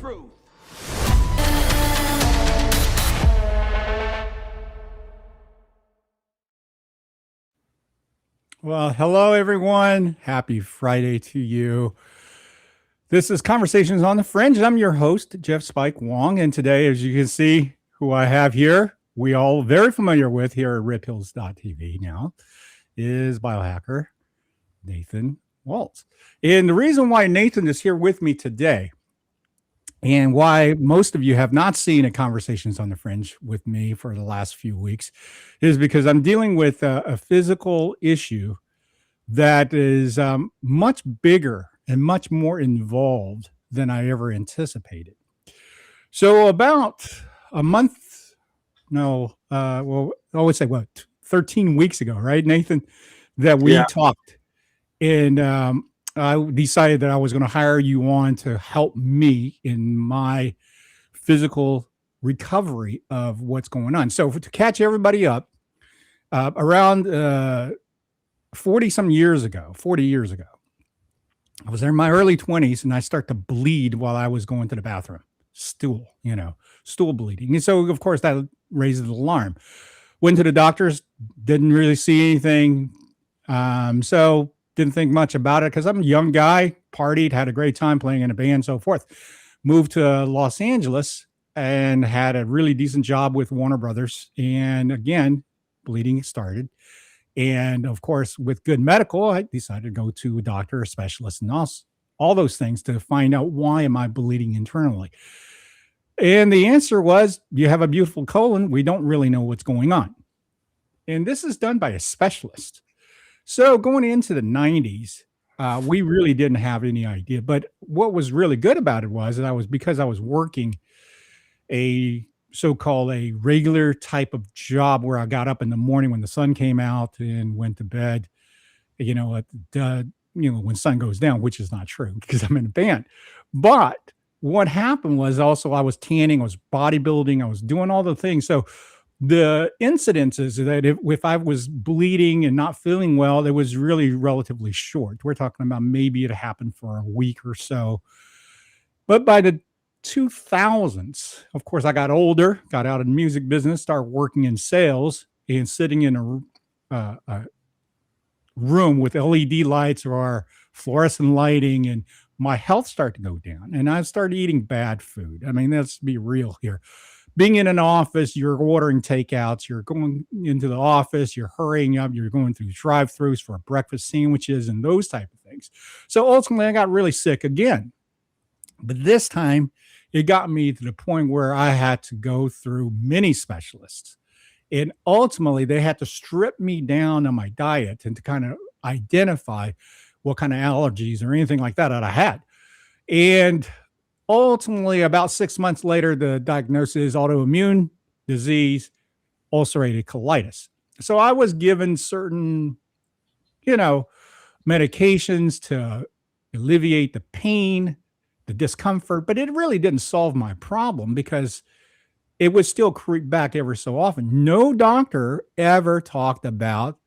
truth. Well, hello, everyone. Happy Friday to you. This is Conversations on the Fringe, and I'm your host, Jeff Spike Wong. And today, as you can see, who I have here, we all very familiar with here at Repills.tv now, is biohacker Nathan Walz. And the reason why Nathan is here with me today, and why most of you have not seen a Conversations on the Fringe with me for the last few weeks, is because I'm dealing with a physical issue that is much bigger and much more involved than I ever anticipated. So about a month, I would say 13 weeks ago, right, Nathan, that we talked, and I decided that I was going to hire you on to help me in my physical recovery of what's going on. So to catch everybody up, around 40 years ago, I was in my early 20s and I start to bleed while I was going to the bathroom. Stool bleeding. And so, of course, that raises the alarm. Went to the doctors, didn't really see anything. So didn't think much about it because I'm a young guy, partied, had a great time playing in a band, so forth. Moved to Los Angeles and had a really decent job with Warner Brothers. And again, bleeding started. And of course, with good medical, I decided to go to a doctor, a specialist, and all those things to find out why am I bleeding internally. And the answer was, you have a beautiful colon. We don't really know what's going on. And this is done by a specialist. So going into the 90s, we really didn't have any idea. But what was really good about it was that because I was working a so-called a regular type of job where I got up in the morning when the sun came out and went to bed, when sun goes down, which is not true because I'm in a band. But what happened was also I was tanning, I was bodybuilding, I was doing all the things. So the incidences that if I was bleeding and not feeling well, it was really relatively short. We're talking about maybe it happened for a week or so. But by the 2000s, of course, I got older, got out of the music business, started working in sales and sitting in a room with LED lights or fluorescent lighting, and my health started to go down. And I started eating bad food. I mean, let's be real here. Being in an office, you're ordering takeouts, you're going into the office, you're hurrying up, you're going through drive-thrus for breakfast sandwiches and those type of things. So ultimately, I got really sick again. But this time, it got me to the point where I had to go through many specialists. And ultimately, they had to strip me down on my diet and to kind of identify what kind of allergies or anything like that I had. And ultimately, about 6 months later, the diagnosis is autoimmune disease, ulcerative colitis. So I was given certain, medications to alleviate the pain, the discomfort, but it really didn't solve my problem because it would still creep back every so often. No doctor ever talked about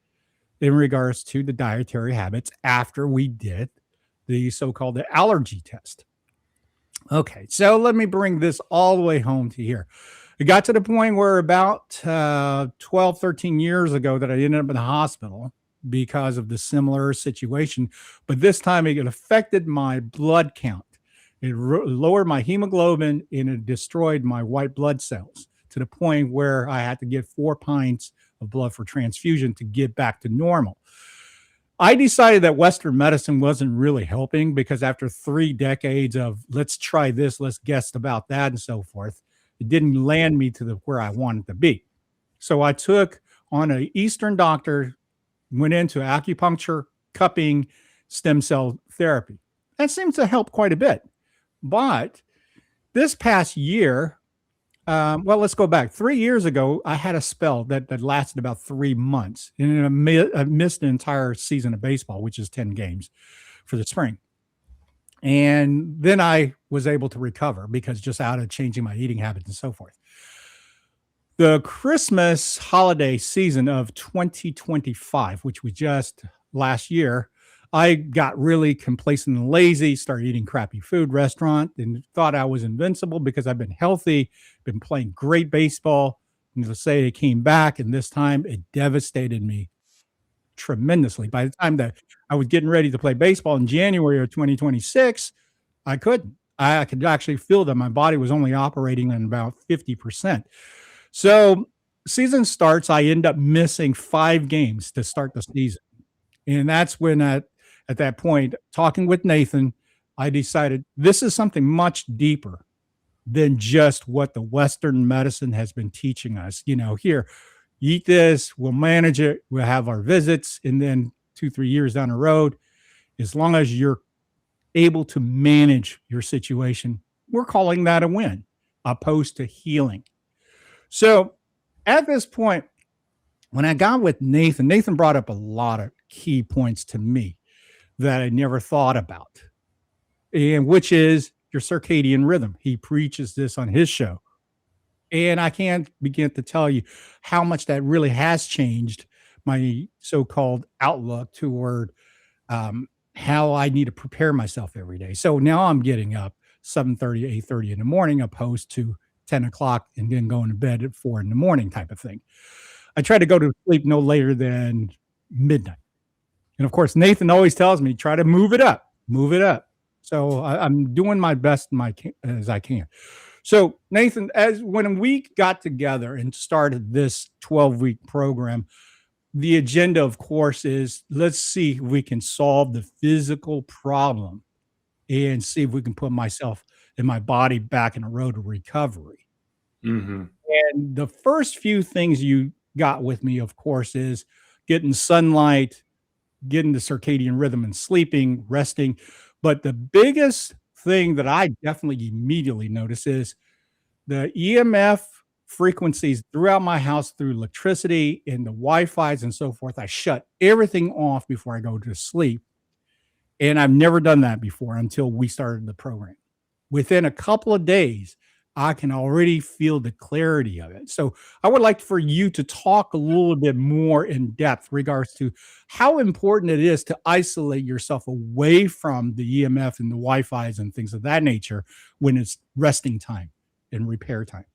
in regards to the dietary habits after we did the so-called allergy test. Okay, so let me bring this all the way home to here. It got to the point where about 12, 13 years ago that I ended up in the hospital because of the similar situation. But this time it affected my blood count. It lowered my hemoglobin and it destroyed my white blood cells to the point where I had to get 4 pints of blood for transfusion to get back to normal. I decided that Western medicine wasn't really helping because after 3 decades of let's try this, let's guess about that and so forth, it didn't land me to where I wanted to be. So I took on an Eastern doctor, went into acupuncture, cupping, stem cell therapy. That seems to help quite a bit. But this past year, let's go back. 3 years ago, I had a spell that lasted about 3 months. And I missed an entire season of baseball, which is 10 games for the spring. And then I was able to recover because just out of changing my eating habits and so forth. The Christmas holiday season of 2025, which was just last year, I got really complacent and lazy, started eating crappy food, restaurant, and thought I was invincible because I've been healthy, been playing great baseball. And to say it came back, and this time it devastated me tremendously. By the time that I was getting ready to play baseball in January of 2026, I couldn't. I could actually feel that my body was only operating on about 50%. So season starts, I end up missing 5 games to start the season. And that's when at that point, talking with Nathan, I decided this is something much deeper than just what the Western medicine has been teaching us. Here, eat this, we'll manage it, we'll have our visits, and then 2-3 years down the road, as long as you're able to manage your situation, we're calling that a win, opposed to healing. So at this point, when I got with Nathan brought up a lot of key points to me that I never thought about, and which is your circadian rhythm. He preaches this on his show. And I can't begin to tell you how much that really has changed my so-called outlook toward how I need to prepare myself every day. So now I'm getting up 7:30, 8:30 in the morning, opposed to 10 o'clock and then going to bed at 4 in the morning type of thing. I try to go to sleep no later than midnight. And of course, Nathan always tells me, try to move it up, move it up. So I'm doing my best as I can. So Nathan, as when we got together and started this 12-week program, the agenda, of course, is let's see if we can solve the physical problem and see if we can put myself and my body back in a road to recovery. Mm-hmm. And the first few things you got with me, of course, is getting sunlight, getting the circadian rhythm and sleeping, resting. But the biggest thing that I definitely immediately notice is the EMF frequencies throughout my house through electricity and the Wi-Fi's and so forth. I shut everything off before I go to sleep. And I've never done that before until we started the program. Within a couple of days, I can already feel the clarity of it. So I would like for you to talk a little bit more in depth regards to how important it is to isolate yourself away from the EMF and the Wi-Fi's and things of that nature when it's resting time and repair time.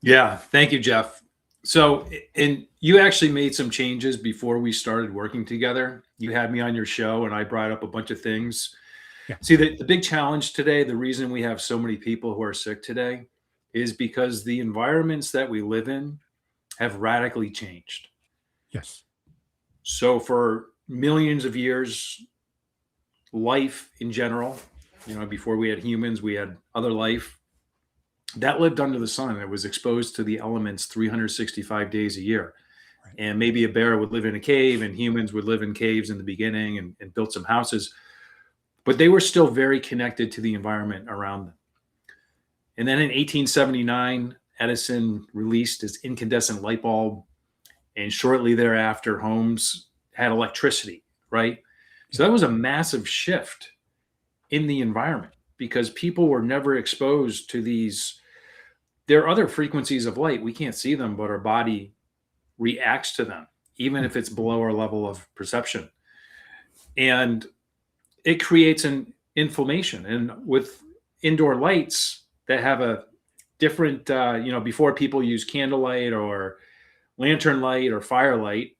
Yeah, thank you, Jeff. So, and you actually made some changes before we started working together. You had me on your show and I brought up a bunch of things. Yeah. See, the big challenge today, the reason we have so many people who are sick today is because the environments that we live in have radically changed. Yes. So for millions of years, life in general, before we had humans, we had other life that lived under the sun. It was exposed to the elements 365 days a year. Right. And maybe a bear would live in a cave and humans would live in caves in the beginning and built some houses. But they were still very connected to the environment around them. And then in 1879, Edison released his incandescent light bulb. And shortly thereafter, homes had electricity, right? So that was a massive shift in the environment because people were never exposed to these. There are other frequencies of light. We can't see them, but our body reacts to them, even if it's below our level of perception. And it creates an inflammation. And with indoor lights that have a different, before people use candlelight or lantern light or firelight,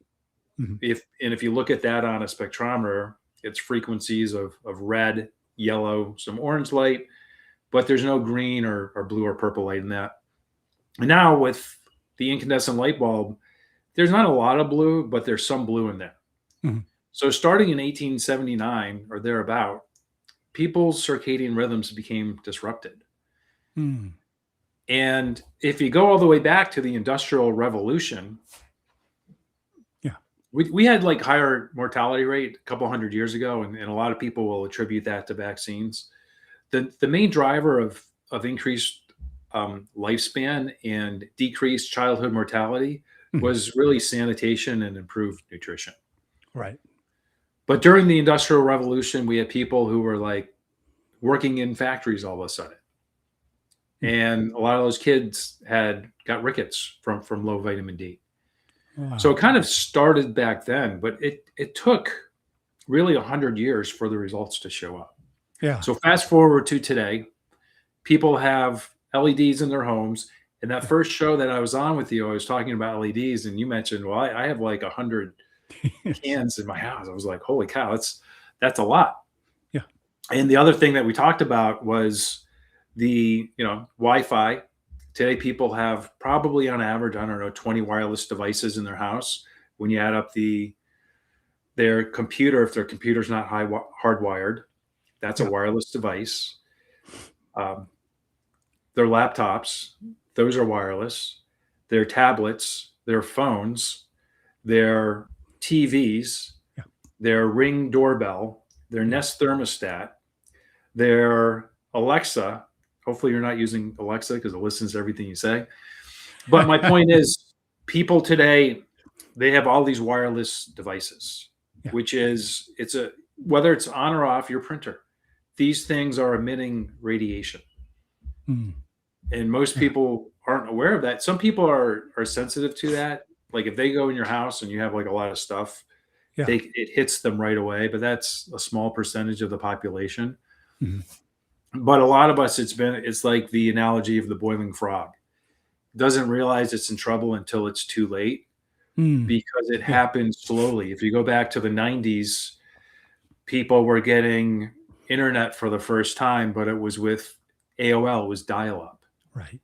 Mm-hmm. if you look at that on a spectrometer, it's frequencies of red, yellow, some orange light, but there's no green or blue or purple light in that. And now with the incandescent light bulb, there's not a lot of blue, but there's some blue in there. Mm-hmm. So starting in 1879 or thereabout, people's circadian rhythms became disrupted. Mm-hmm. And if you go all the way back to the Industrial Revolution, we had like higher mortality rate a couple hundred years ago, and a lot of people will attribute that to vaccines. The main driver of increased lifespan and decreased childhood mortality was really sanitation and improved nutrition. Right. But during the Industrial Revolution, we had people who were like working in factories all of a sudden. And a lot of those kids got rickets from low vitamin D. Wow. So it kind of started back then, but it took really 100 years for the results to show up. Yeah. So fast forward to today, people have LEDs in their homes. And that first show that I was on with you, I was talking about LEDs, and you mentioned, well, I have like 100 cans in my house. I was like, holy cow, that's a lot. Yeah. And the other thing that we talked about was the, Wi-Fi. Today, people have probably on average, 20 wireless devices in their house. When you add up their computer, if their computer's not hardwired, that's a wireless device. Their laptops, those are wireless. Their tablets, their phones, their TVs, their Ring doorbell, their Nest thermostat, their Alexa. Hopefully you're not using Alexa because it listens to everything you say. But my point is, people today, they have all these wireless devices, which is, whether it's on or off your printer, these things are emitting radiation. And most people aren't aware of that. Some people are sensitive to that. Like if they go in your house and you have like a lot of stuff, it hits them right away, but that's a small percentage of the population. But a lot of us, it's like the analogy of the boiling frog. Doesn't realize it's in trouble until it's too late, because it happens slowly. If you go back to the 90s, people were getting internet for the first time, but it was with AOL, it was dial-up. Right.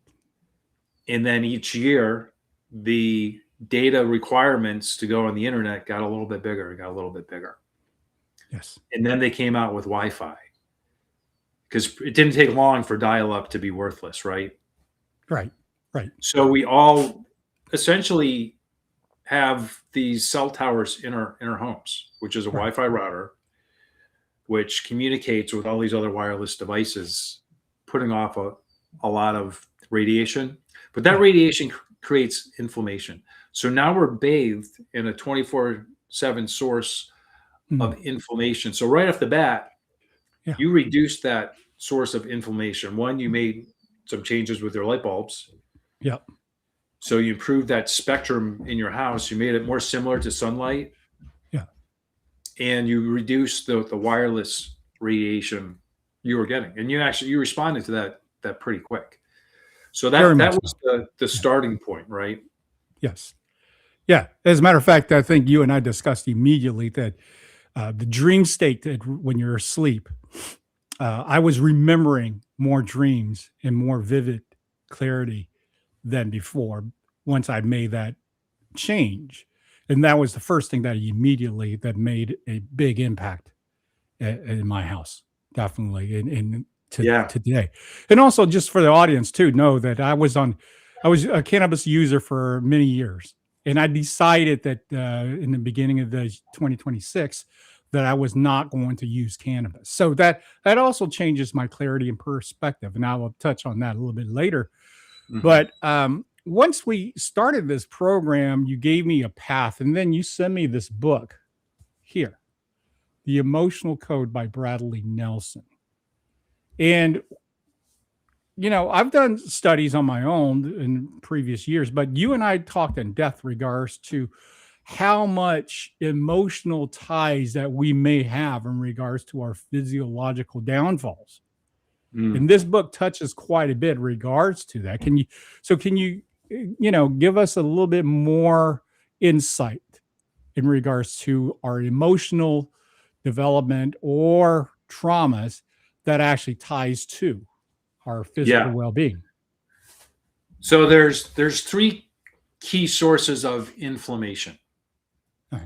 And then each year, the data requirements to go on the internet got a little bit bigger. Yes. And then they came out with Wi-Fi, because it didn't take long for dial-up to be worthless, right? Right. So we all essentially have these cell towers in our homes, which is a Wi-Fi router, which communicates with all these other wireless devices, putting off a lot of radiation. But that radiation creates inflammation. So now we're bathed in a 24/7 source of inflammation. So right off the bat, you reduce that source of inflammation. One, you made some changes with your light bulbs. Yep. So you improved that spectrum in your house. You made it more similar to sunlight. Yeah. And you reduced the wireless radiation you were getting. And you responded to that pretty quick. So that was the starting point, right? Yes. Yeah. As a matter of fact, I think you and I discussed immediately that the dream state, that when you're asleep, I was remembering more dreams and more vivid clarity than before once I made that change. And that was the first thing that made a big impact in my house, definitely, today. And also, just for the audience too, know that I was a cannabis user for many years. And I decided that in the beginning of the 2026 that I was not going to use cannabis. So that also changes my clarity and perspective. And I will touch on that a little bit later. But once we started this program, you gave me a path, and then you sent me this book here, The Emotional Code by Bradley Nelson. And, I've done studies on my own in previous years, but you and I talked in depth regards to how much emotional ties that we may have in regards to our physiological downfalls. And this book touches quite a bit in regards to that. Can you give us a little bit more insight in regards to our emotional development or traumas that actually ties to our physical well-being? So there's three key sources of inflammation.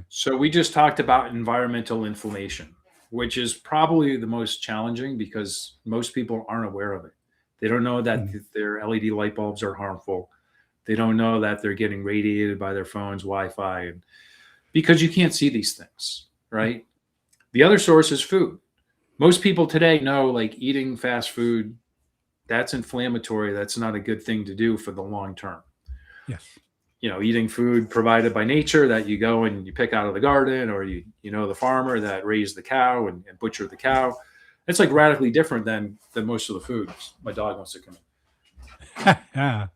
So we just talked about environmental inflammation, which is probably the most challenging because most people aren't aware of it. They don't know that their LED light bulbs are harmful. They don't know that they're getting radiated by their phones, Wi-Fi, and because you can't see these things, right? The other source is food. Most people today know, like, eating fast food, that's inflammatory. That's not a good thing to do for the long term. Yes. Eating food provided by nature that you go and you pick out of the garden, or the farmer that raised the cow and butchered the cow. It's like radically different than most of the foods. My dog wants to come in.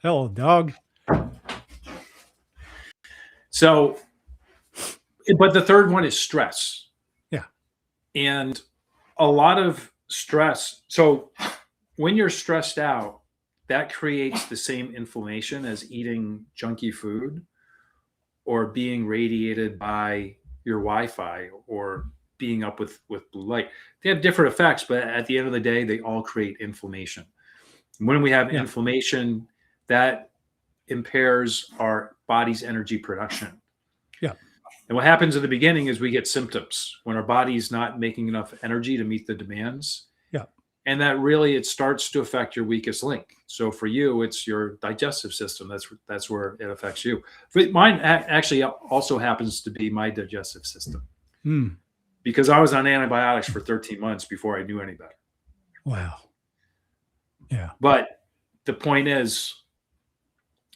Hello, dog. So, but the third one is stress. And a lot of stress. So when you're stressed out, that creates the same inflammation as eating junky food or being radiated by your Wi-Fi or being up with blue light. They have different effects, but at the end of the day, they all create inflammation. When we have inflammation, that impairs our body's energy production. Yeah. And what happens in the beginning is we get symptoms when our body's not making enough energy to meet the demands. Yeah. And that really, it starts to affect your weakest link. So for you, it's your digestive system. That's where it affects you. But mine actually also happens to be my digestive system. Because I was on antibiotics for 13 months before I knew any better. Wow. Yeah. But the point is,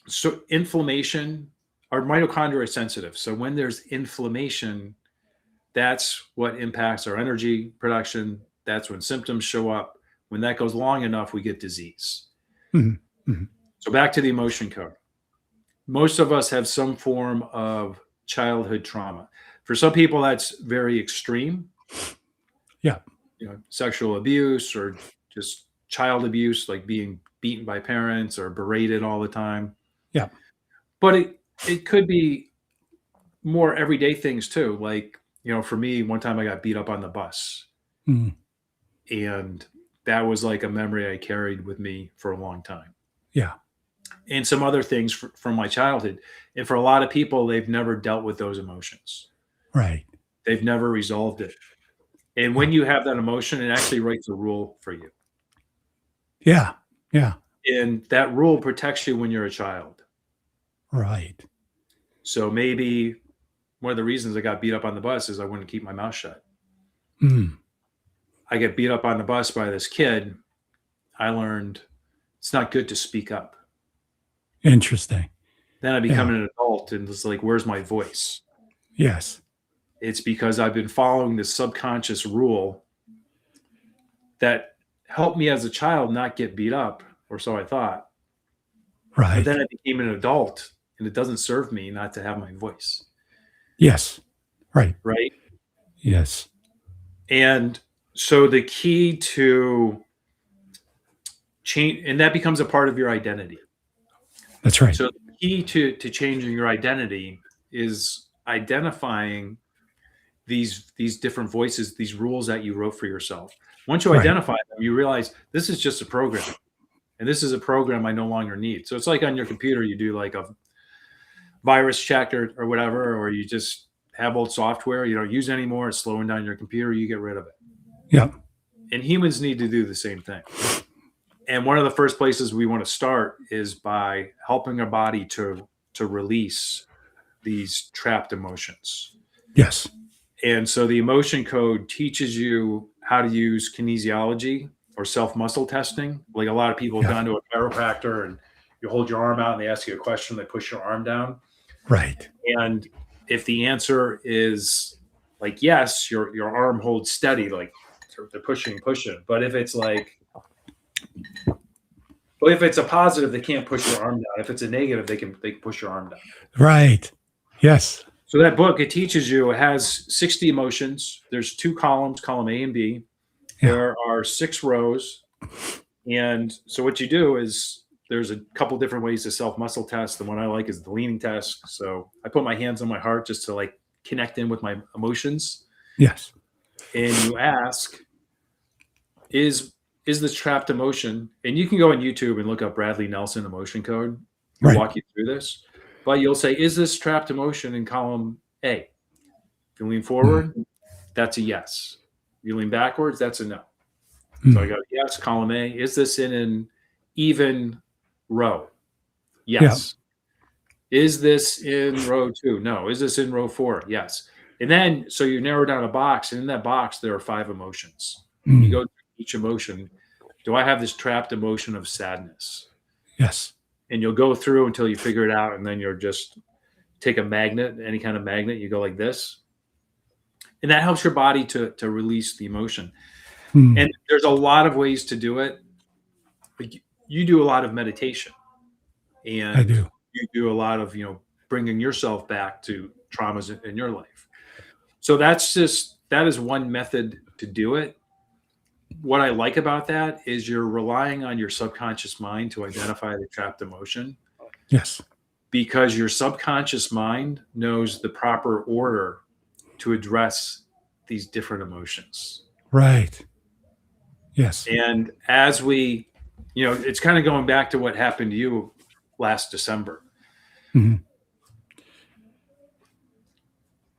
so inflammation, our mitochondria are sensitive. So when there's inflammation, that's what impacts our energy production. That's when symptoms show up. When that goes long enough, we get disease. So back to the emotion code. Most of us have some form of childhood trauma. For some people, that's very extreme. Yeah. Sexual abuse or just child abuse, like being beaten by parents or berated all the time. Yeah. But it could be more everyday things too. Like, for me, one time I got beat up on the bus. And that was like a memory I carried with me for a long time. Yeah. And some other things from my childhood. And for a lot of people, they've never dealt with those emotions. Right. They've never resolved it. And when you have that emotion, it actually writes a rule for you. Yeah. Yeah. And that rule protects you when you're a child. Right. So maybe one of the reasons I got beat up on the bus is I wouldn't keep my mouth shut. I get beat up on the bus by this kid. I learned it's not good to speak up. Interesting. Then I become an adult and it's like, where's my voice? Yes. It's because I've been following this subconscious rule that helped me as a child not get beat up, or so I thought. Right. But then I became an adult and it doesn't serve me not to have my voice. Yes. Right. Right. Yes. And so the key to change, and that becomes a part of your identity. That's right. So the key to changing your identity is identifying these different voices, these rules that you wrote for yourself. Once you identify them, you realize this is just a program. And this is a program I no longer need. So it's like on your computer, you do like a virus check or whatever, or you just have old software you don't use anymore. It's slowing down your computer. You get rid of it. Yeah. And humans need to do the same thing. And one of the first places we want to start is by helping our body to release these trapped emotions. Yes. And so the emotion code teaches you how to use kinesiology or self-muscle testing. Like a lot of people have gone to a chiropractor and you hold your arm out and they ask you a question, they push your arm down. Right. And if the answer is like, yes, your arm holds steady, like they're pushing. But if it's like, well, if it's a positive, they can't push your arm down. If it's a negative, they can push your arm down. Right. Yes. So that book, it teaches you, it has 60 emotions. There's 2 columns, column A and B. Yeah. There are 6 rows. And so what you do is there's a couple different ways to self-muscle test. The one I like is the leaning test. So I put my hands on my heart just to like connect in with my emotions. Yes. And you ask, is this trapped emotion? And you can go on YouTube and look up Bradley Nelson emotion code. He'll walk you through this. But you'll say, is this trapped emotion in column A? If you lean forward, that's a yes. If you lean backwards, that's a no. So I got yes, column A. Is this in an even row? Yes. Yeah. Is this in row 2? No. Is this in row 4? Yes. And then, so you narrow down a box, and in that box, there are 5 emotions. You go through each emotion. Do I have this trapped emotion of sadness? Yes. And you'll go through until you figure it out, and then you're just take a magnet, any kind of magnet, you go like this. And that helps your body to release the emotion. And there's a lot of ways to do it. You do a lot of meditation. And I do. You do a lot of, bringing yourself back to traumas in your life. So that's just that is one method to do it. What I like about that is you're relying on your subconscious mind to identify the trapped emotion. Yes. Because your subconscious mind knows the proper order to address these different emotions. Right. Yes. And as we, it's kind of going back to what happened to you last December. Mm-hmm.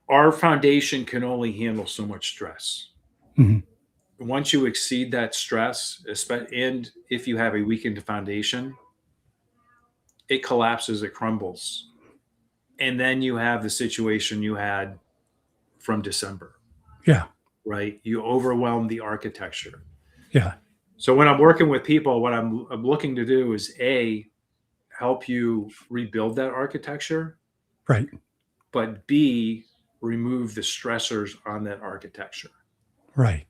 Our foundation can only handle so much stress. Mm-hmm. Once you exceed that stress, and if you have a weakened foundation, it collapses, it crumbles. And then you have the situation you had from December. Yeah. Right? You overwhelm the architecture. Yeah. So when I'm working with people, what I'm looking to do is help you rebuild that architecture. Right. But B, remove the stressors on that architecture. Right.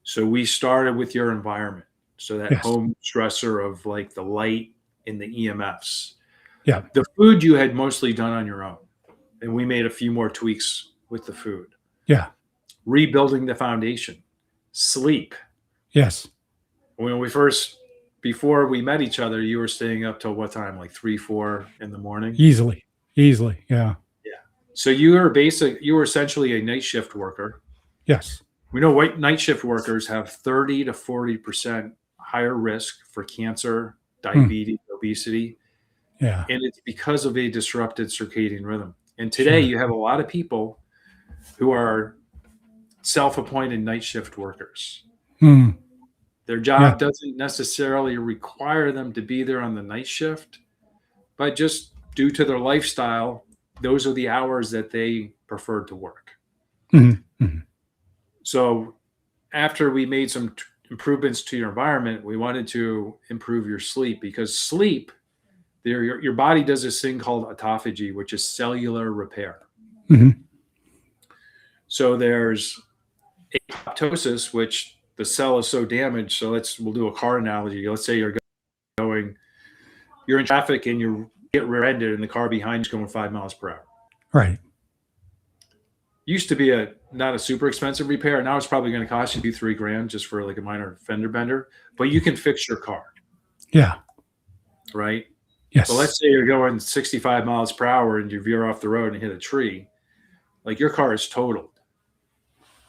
So we started with your environment. So that home stressor of like the light and the EMFs. Yeah. The food you had mostly done on your own. And we made a few more tweaks with the food. Yeah. Rebuilding the foundation. Sleep. Yes. Before we met each other, you were staying up till what time? Like 3, 4 in the morning? Easily. Yeah. Yeah. So you were essentially a night shift worker. Yes. We know night shift workers have 30 to 40% higher risk for cancer, diabetes, obesity. Yeah. And it's because of a disrupted circadian rhythm. And today you have a lot of people who are self-appointed night shift workers. Mm. Their job doesn't necessarily require them to be there on the night shift, but just due to their lifestyle, those are the hours that they prefer to work. Mm-hmm. Mm-hmm. So after we made some improvements to your environment, we wanted to improve your sleep, because sleep, your body does this thing called autophagy, which is cellular repair. Mm-hmm. So there's apoptosis, which the cell is so damaged. So we'll do a car analogy. Let's say you're in traffic and you get rear-ended and the car behind you is going 5 miles per hour. Right. Used to be not a super expensive repair. Now it's probably going to cost you $2-3 just for like a minor fender bender, but you can fix your car. Yeah. Right. Yes. So let's say you're going 65 miles per hour and you veer off the road and hit a tree. Like your car is totaled.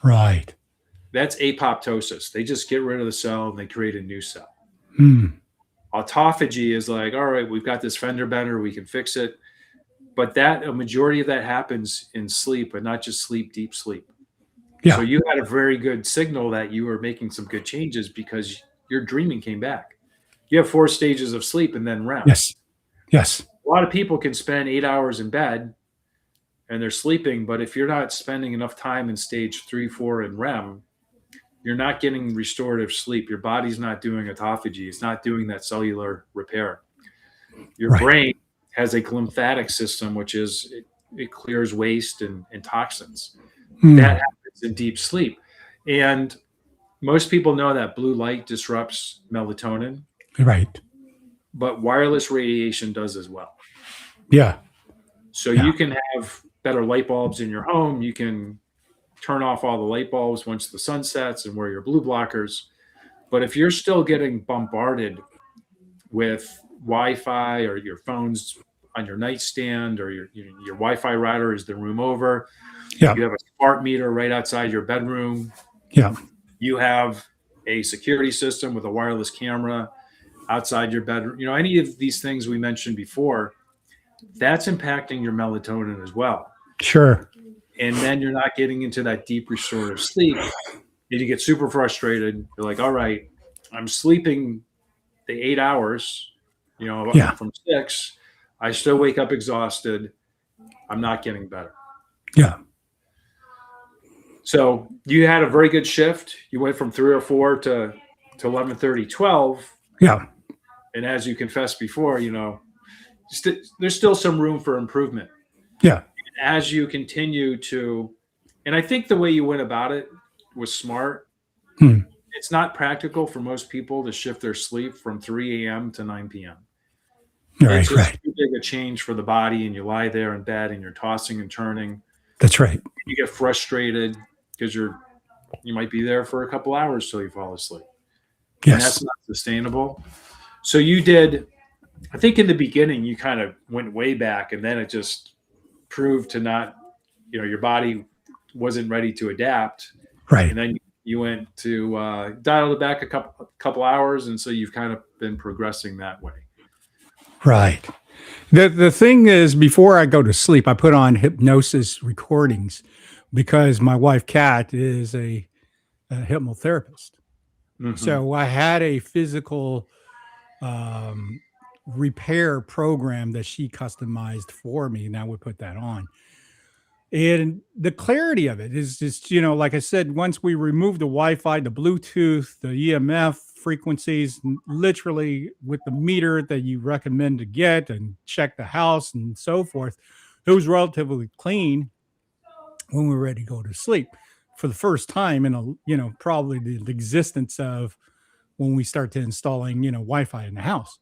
Right. That's apoptosis. They just get rid of the cell and they create a new cell. Hmm. Autophagy is like, all right, we've got this fender bender, we can fix it. But a majority of that happens in sleep, but not just sleep, deep sleep. Yeah. So you had a very good signal that you were making some good changes because your dreaming came back. You have 4 stages of sleep and then REM. Yes. Yes. A lot of people can spend 8 hours in bed and they're sleeping, but if you're not spending enough time in stage 3, 4 in REM, you're not getting restorative sleep. Your body's not doing autophagy. It's not doing that cellular repair. Your brain has a glymphatic system, which is it clears waste and toxins. That happens in deep sleep. And most people know that blue light disrupts melatonin. Right. But wireless radiation does as well. Yeah. So you can have better light bulbs in your home. You can turn off all the light bulbs once the sun sets and wear your blue blockers. But if you're still getting bombarded with Wi-Fi or your phone's on your nightstand or your Wi-Fi router is the room over. Yeah. You have a smart meter right outside your bedroom. Yeah. You have a security system with a wireless camera outside your bedroom. Any of these things we mentioned before, that's impacting your melatonin as well. Sure. And then you're not getting into that deep restorative sleep. And you get super frustrated. You're like, all right, I'm sleeping the 8 hours, from 6. I still wake up exhausted. I'm not getting better. Yeah. So you had a very good shift. You went from 3 or 4 to 11:30, 12. Yeah. And as you confessed before, there's still some room for improvement. Yeah. As you continue to, and I think the way you went about it was smart. It's not practical for most people to shift their sleep from 3 a.m. to 9 p.m. It's just too big a change for the body, and you lie there in bed and you're tossing and turning. That's right. You get frustrated because you're You might be there for a couple hours till you fall asleep. Yes. And that's not sustainable. So you did, I think in the beginning, you kind of went way back, and then it just proved to not, your body wasn't ready to adapt. Right. And then you went to dial it back a couple hours. And so you've kind of been progressing that way. Right. The thing is, before I go to sleep, I put on hypnosis recordings because my wife, Kat, is a hypnotherapist. Mhm. So I had a physical repair program that she customized for me, and I would put that on. And the clarity of it is just, like I said, once we remove the Wi-Fi, the Bluetooth, the EMF frequencies, literally with the meter that you recommend to get and check the house and so forth, it was relatively clean when we were ready to go to sleep for the first time in probably the existence of when we start to installing, Wi-Fi in the house.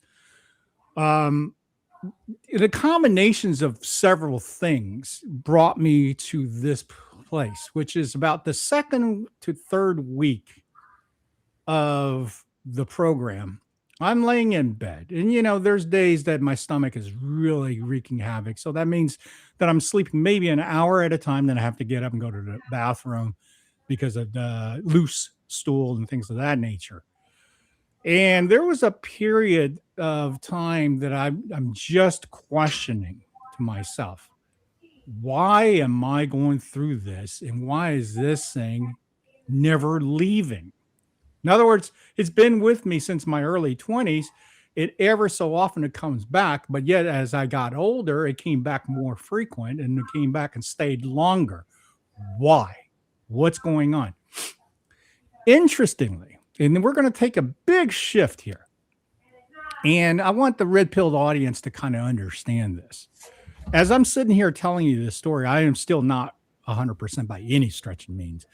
The combinations of several things brought me to this place, which is about the second to third week of the program. I'm laying in bed, and there's days that my stomach is really wreaking havoc. So that means that I'm sleeping maybe an hour at a time. Then I have to get up and go to the bathroom because of the loose stool and things of that nature. And there was a period of time that I'm just questioning to myself, why am I going through this? And why is this thing never leaving? In other words, it's been with me since my early 20s. It ever so often it comes back, but yet as I got older, it came back more frequent and it came back and stayed longer. Why? What's going on? Interestingly, and we're going to take a big shift here. And I want the red pilled audience to kind of understand this. As I'm sitting here telling you this story, I am still not 100% by any stretch of means.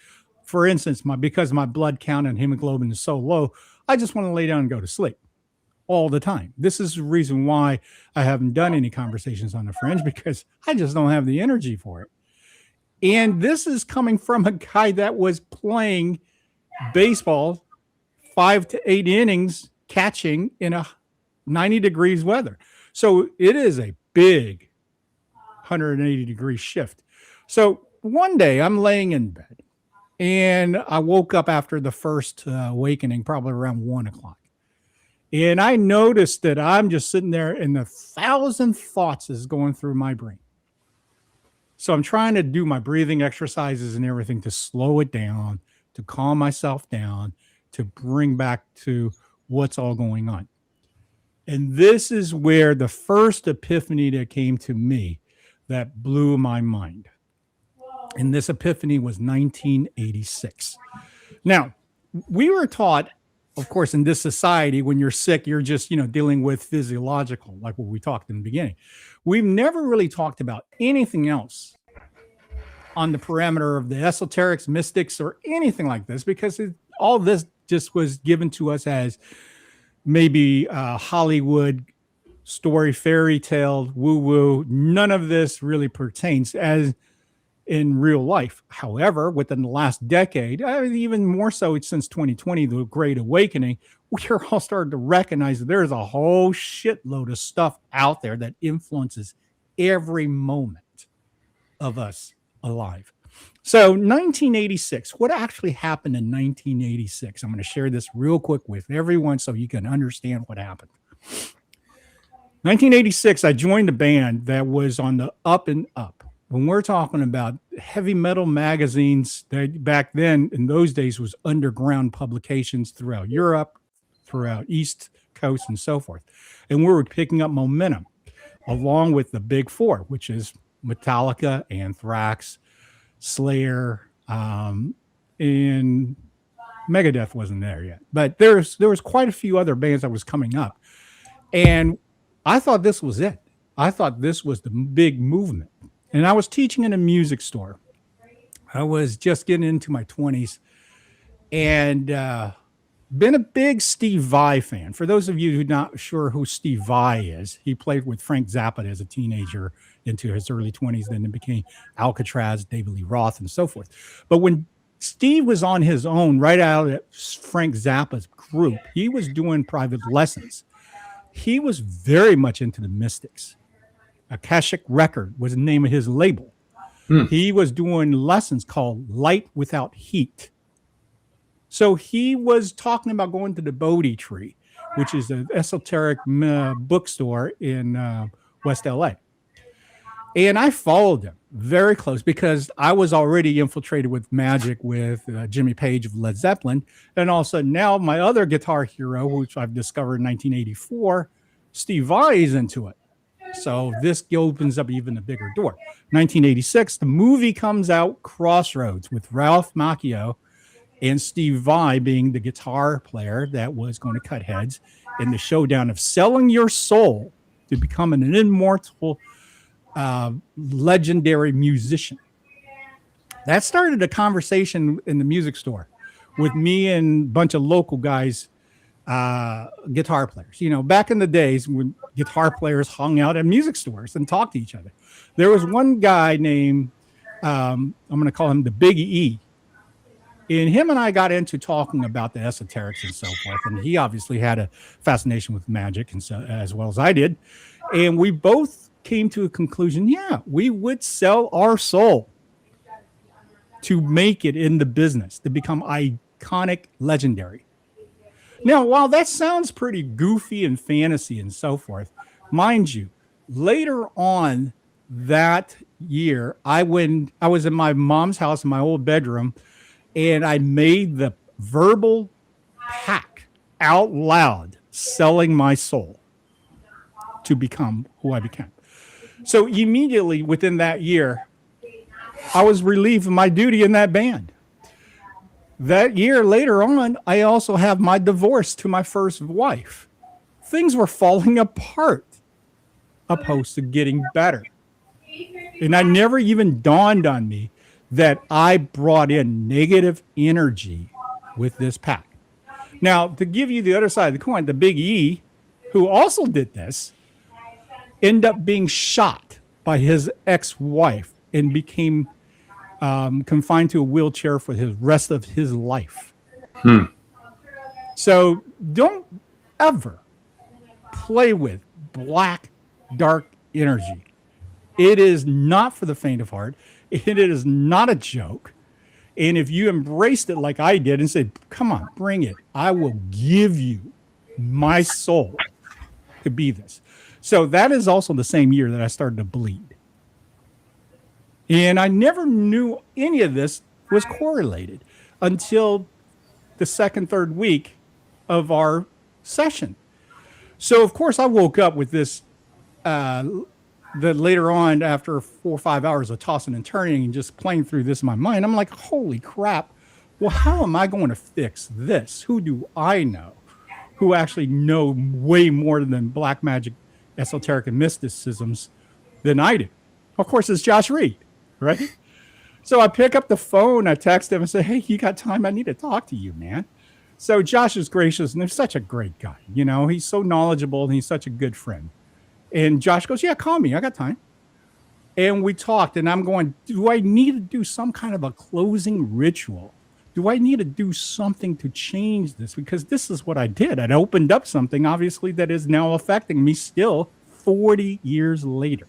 For instance, because my blood count and hemoglobin is so low, I just want to lay down and go to sleep all the time. This is the reason why I haven't done any conversations on the Fringe, because I just don't have the energy for it. And this is coming from a guy that was playing baseball 5 to 8 innings catching in a 90 degrees weather. So it is a big 180 degree shift. So one day I'm laying in bed and I woke up after the first awakening, probably around 1 o'clock. And I noticed that I'm just sitting there and 1,000 thoughts is going through my brain. So I'm trying to do my breathing exercises and everything to slow it down, to calm myself down, to bring back to what's all going on. And this is where the first epiphany that came to me that blew my mind. And this epiphany was 1986. Now, we were taught, of course, in this society, when you're sick, you're just, dealing with physiological, like what we talked in the beginning. We've never really talked about anything else on the parameter of the esoterics, mystics, or anything like this, because all this just was given to us as maybe Hollywood story, fairy tale, woo-woo. None of this really pertains as in real life. However, within the last decade, even more so since 2020, the Great Awakening, we're all starting to recognize that there's a whole shitload of stuff out there that influences every moment of us alive. So 1986, what actually happened in 1986? I'm going to share this real quick with everyone so you can understand what happened. 1986, I joined a band that was on the up and up. When we're talking about heavy metal magazines, that back then in those days was underground publications throughout Europe, throughout East Coast and so forth. And we were picking up momentum along with the big four, which is Metallica, Anthrax, Slayer, and Megadeth wasn't there yet. But there was quite a few other bands that was coming up. And I thought this was it. I thought this was the big movement. And I was teaching in a music store. I was just getting into my 20s and been a big Steve Vai fan. For those of you who are not sure who Steve Vai is, he played with Frank Zappa as a teenager into his early 20s. Then it became Alcatraz, David Lee Roth, and so forth. But when Steve was on his own right out of Frank Zappa's group. He was doing private lessons. He was very much into the mystics. Akashic Record was the name of his label. He was doing lessons called Light Without Heat. So he was talking about going to the Bodhi Tree, which is an esoteric bookstore in West LA. And I followed him very close because I was already infiltrated with magic with Jimmy Page of Led Zeppelin. And all of a sudden now my other guitar hero, which I've discovered in 1984, Steve Vai, is into it. So this opens up even a bigger door. 1986, the movie comes out, Crossroads, with Ralph Macchio and Steve Vai being the guitar player that was going to cut heads in the showdown of selling your soul to become an immortal legendary musician. That started a conversation in the music store with me and a bunch of local guys, guitar players. You know, back in the days when guitar players hung out at music stores and talked to each other. There was one guy named, I'm going to call him the Big E. And him and I got into talking about the esoterics and so forth. And he obviously had a fascination with magic, and so, as well as I did. And we both came to a conclusion, yeah, we would sell our soul to make it in the business, to become iconic, legendary. Now, while that sounds pretty goofy and fantasy and so forth, mind you, later on that year, I was in my mom's house in my old bedroom, and I made the verbal pact out loud, selling my soul to become who I became. So immediately within that year, I was relieved of my duty in that band. That year later on, I also have my divorce to my first wife. Things were falling apart, opposed to getting better. And I never even dawned on me that I brought in negative energy with this pack. Now, to give you the other side of the coin, the Big E, who also did this, ended up being shot by his ex-wife and became confined to a wheelchair for the rest of his life. So don't ever play with black, dark energy. It is not for the faint of heart. It is not a joke. And if you embraced it like I did and said, come on, bring it, I will give you my soul to be this. So that is also the same year that I started to bleed. And I never knew any of this was correlated until the second, third week of our session. So, of course, I woke up with this, that later on, after 4 or 5 hours of tossing and turning and just playing through this in my mind, I'm like, holy crap. Well, how am I going to fix this? Who do I know who actually know way more than black magic, esoteric, and mysticisms than I do? Of course, it's Josh Reed, right? So I pick up the phone, I text him and say, hey, you got time? I need to talk to you, man. So Josh is gracious, and he's such a great guy. You know, he's so knowledgeable, and he's such a good friend. And Josh goes, yeah, call me. I got time. And we talked, and I'm going, do I need to do some kind of a closing ritual? Do I need to do something to change this? Because this is what I did. I'd opened up something, obviously, that is now affecting me still 40 years later.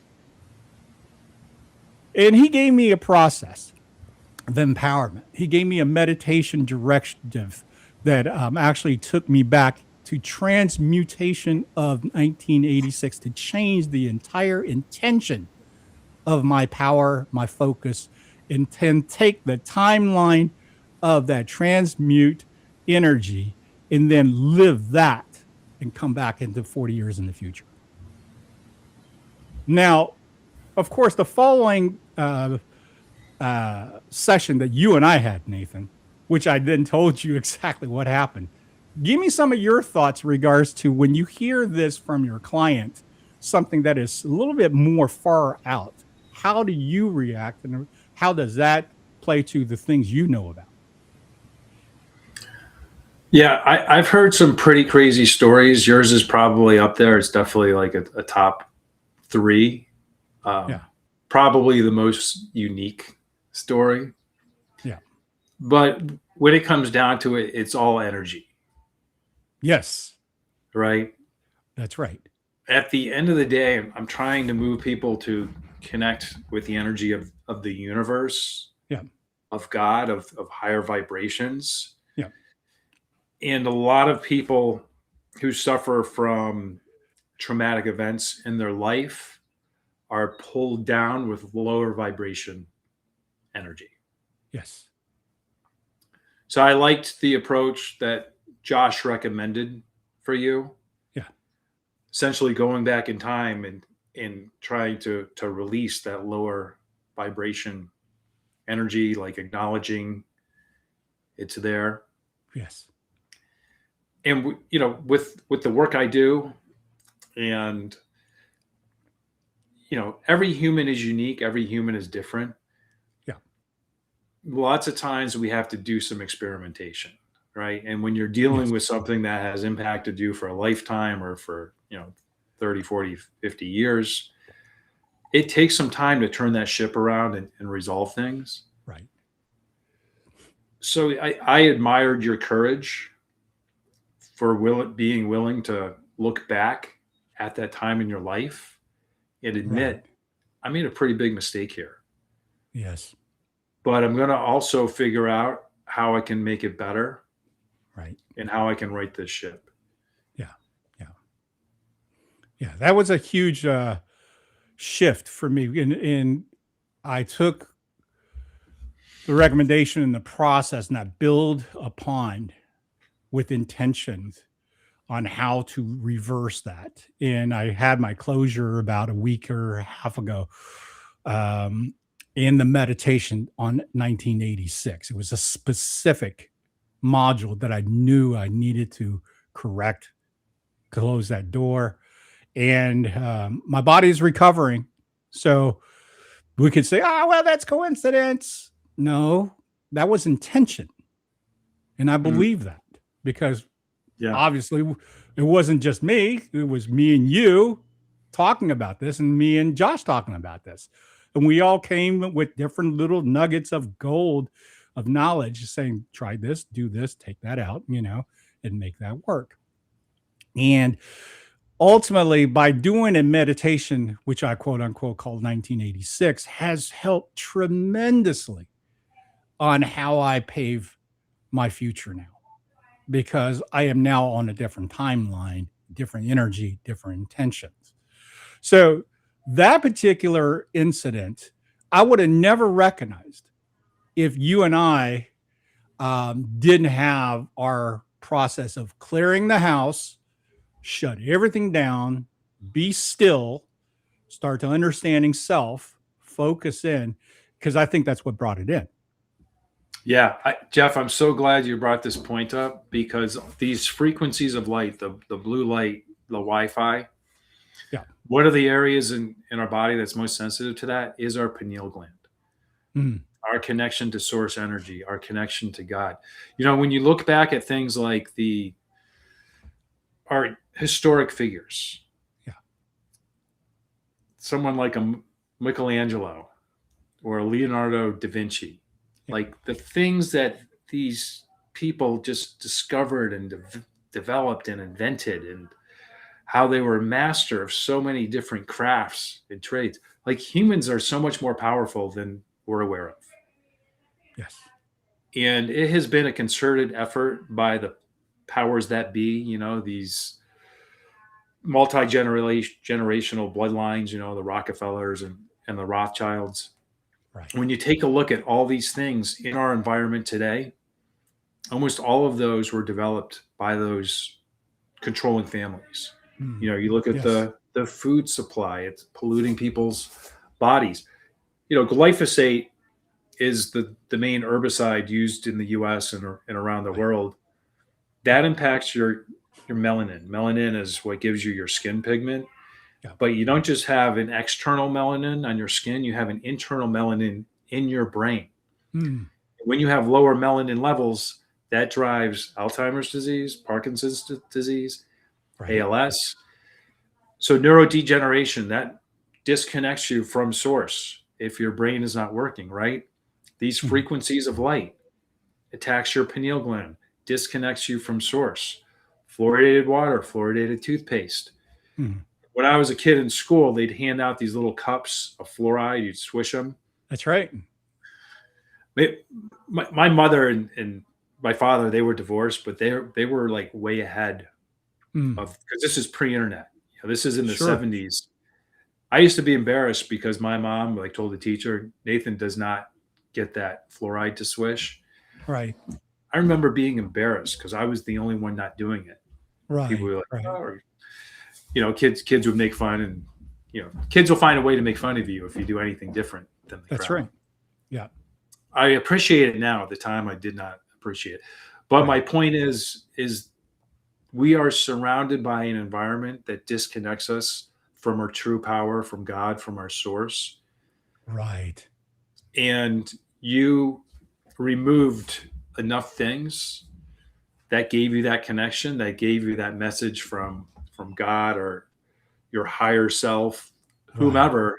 And he gave me a process of empowerment. He gave me a meditation directive that actually took me back to transmutation of 1986 to change the entire intention of my power, my focus, and take the timeline of that transmute energy and then live that and come back into 40 years in the future. Now, of course, the following session that you and I had, Nathan, which I then told you exactly what happened. Give me some of your thoughts in regards to when you hear this from your client, something that is a little bit more far out. How do you react, and how does that play to the things you know about? Yeah, I've heard some pretty crazy stories. Yours is probably up there. It's definitely like a top 3. Yeah. Probably the most unique story. Yeah. But when it comes down to it, it's all energy, Yes, right? that's right. At the end of the day, I'm trying to move people to connect with the energy of the universe, Yeah, of God, of higher vibrations. yeah, And a lot of people who suffer from traumatic events in their life are pulled down with lower vibration energy. yes, So I liked the approach that Josh recommended for you, yeah, essentially going back in time and trying to release that lower vibration energy, like acknowledging it's there. yes, And you know, with the work I do, and you know, every human is unique, every human is different. yeah, Lots of times we have to do some experimentation, right? And when you're dealing yes, with something that has impacted you for a lifetime or for, you know, 30, 40, 50 years, it takes some time to turn that ship around and resolve things. right. So I admired your courage for being willing to look back at that time in your life and Right. admit I made a pretty big mistake here, Yes. but I'm going to also figure out how I can make it better Right. and how I can right this ship. Yeah. Yeah. Yeah. That was a huge shift for me. And I took the recommendation and the process and I build upon with intentions on how to reverse that. And I had my closure about a week or a half ago um, in the meditation on 1986. It was a specific module that I knew I needed to correct, close that door. And my body's recovering. So we could say, oh, well, that's coincidence. No, that was intention. And I Mhm. believe that because Yeah. obviously it wasn't just me, it was me and you talking about this and me and Josh talking about this. And we all came with different little nuggets of gold of knowledge saying, try this, do this, take that out, you know, and make that work. And ultimately, by doing a meditation, which I quote unquote called 1986, has helped tremendously on how I pave my future now because I am now on a different timeline, different energy, different intentions. So that particular incident, I would have never recognized if you and I didn't have our process of clearing the house, shut everything down, be still, start to understanding self, focus in, because I think that's what brought it in. Yeah. Jeff, I'm so glad you brought this point up because these frequencies of light, the blue light, the Wi-Fi, Yeah. one of the areas in our body that's most sensitive to that is our pineal gland. Mm. Our connection to source energy, our connection to God. You know, when you look back at things like our historic figures, Yeah. someone like a Michelangelo or a Leonardo da Vinci, Yeah. like the things that these people just discovered and developed and invented and how they were a master of so many different crafts and trades. Like humans are so much more powerful than we're aware of. Yes. And it has been a concerted effort by the powers that be, you know, these multi-generational bloodlines, you know, the Rockefellers and the Rothschilds. Right. When you take a look at all these things in our environment today, almost all of those were developed by those controlling families. Mm. You know, you look at Yes. the food supply, it's polluting people's bodies. You know, glyphosate is the main herbicide used in the US and around the Right. world. That impacts your melanin. Melanin is what gives you your skin pigment. Yeah. But you don't just have an external melanin on your skin, you have an internal melanin in your brain. Mm. When you have lower melanin levels, that drives Alzheimer's disease, Parkinson's disease, Right. ALS. So neurodegeneration, that disconnects you from source if your brain is not working, right? These Mm. frequencies of light. attacks your pineal gland, disconnects you from source. Fluoridated water, fluoridated toothpaste. Hmm. When I was a kid in school, they'd hand out these little cups of fluoride. You'd swish them. That's right. My mother and my father, they were divorced, but they were like way ahead of, because this is pre-internet. This is in the 70s. I used to be embarrassed because my mom like told the teacher, Nathan does not get that fluoride to swish. Right. I remember being embarrassed because I was the only one not doing it. Right. People were like, right. Oh, kids would make fun, and kids will find a way to make fun of you if you do anything different than the That's crowd. right. Yeah. I appreciate it now. At the time, I did not appreciate it. But my point is we are surrounded by an environment that disconnects us from our true power, from God, from our source. Right. And you removed enough things that gave you that connection, that gave you that message from God or your higher self, whomever.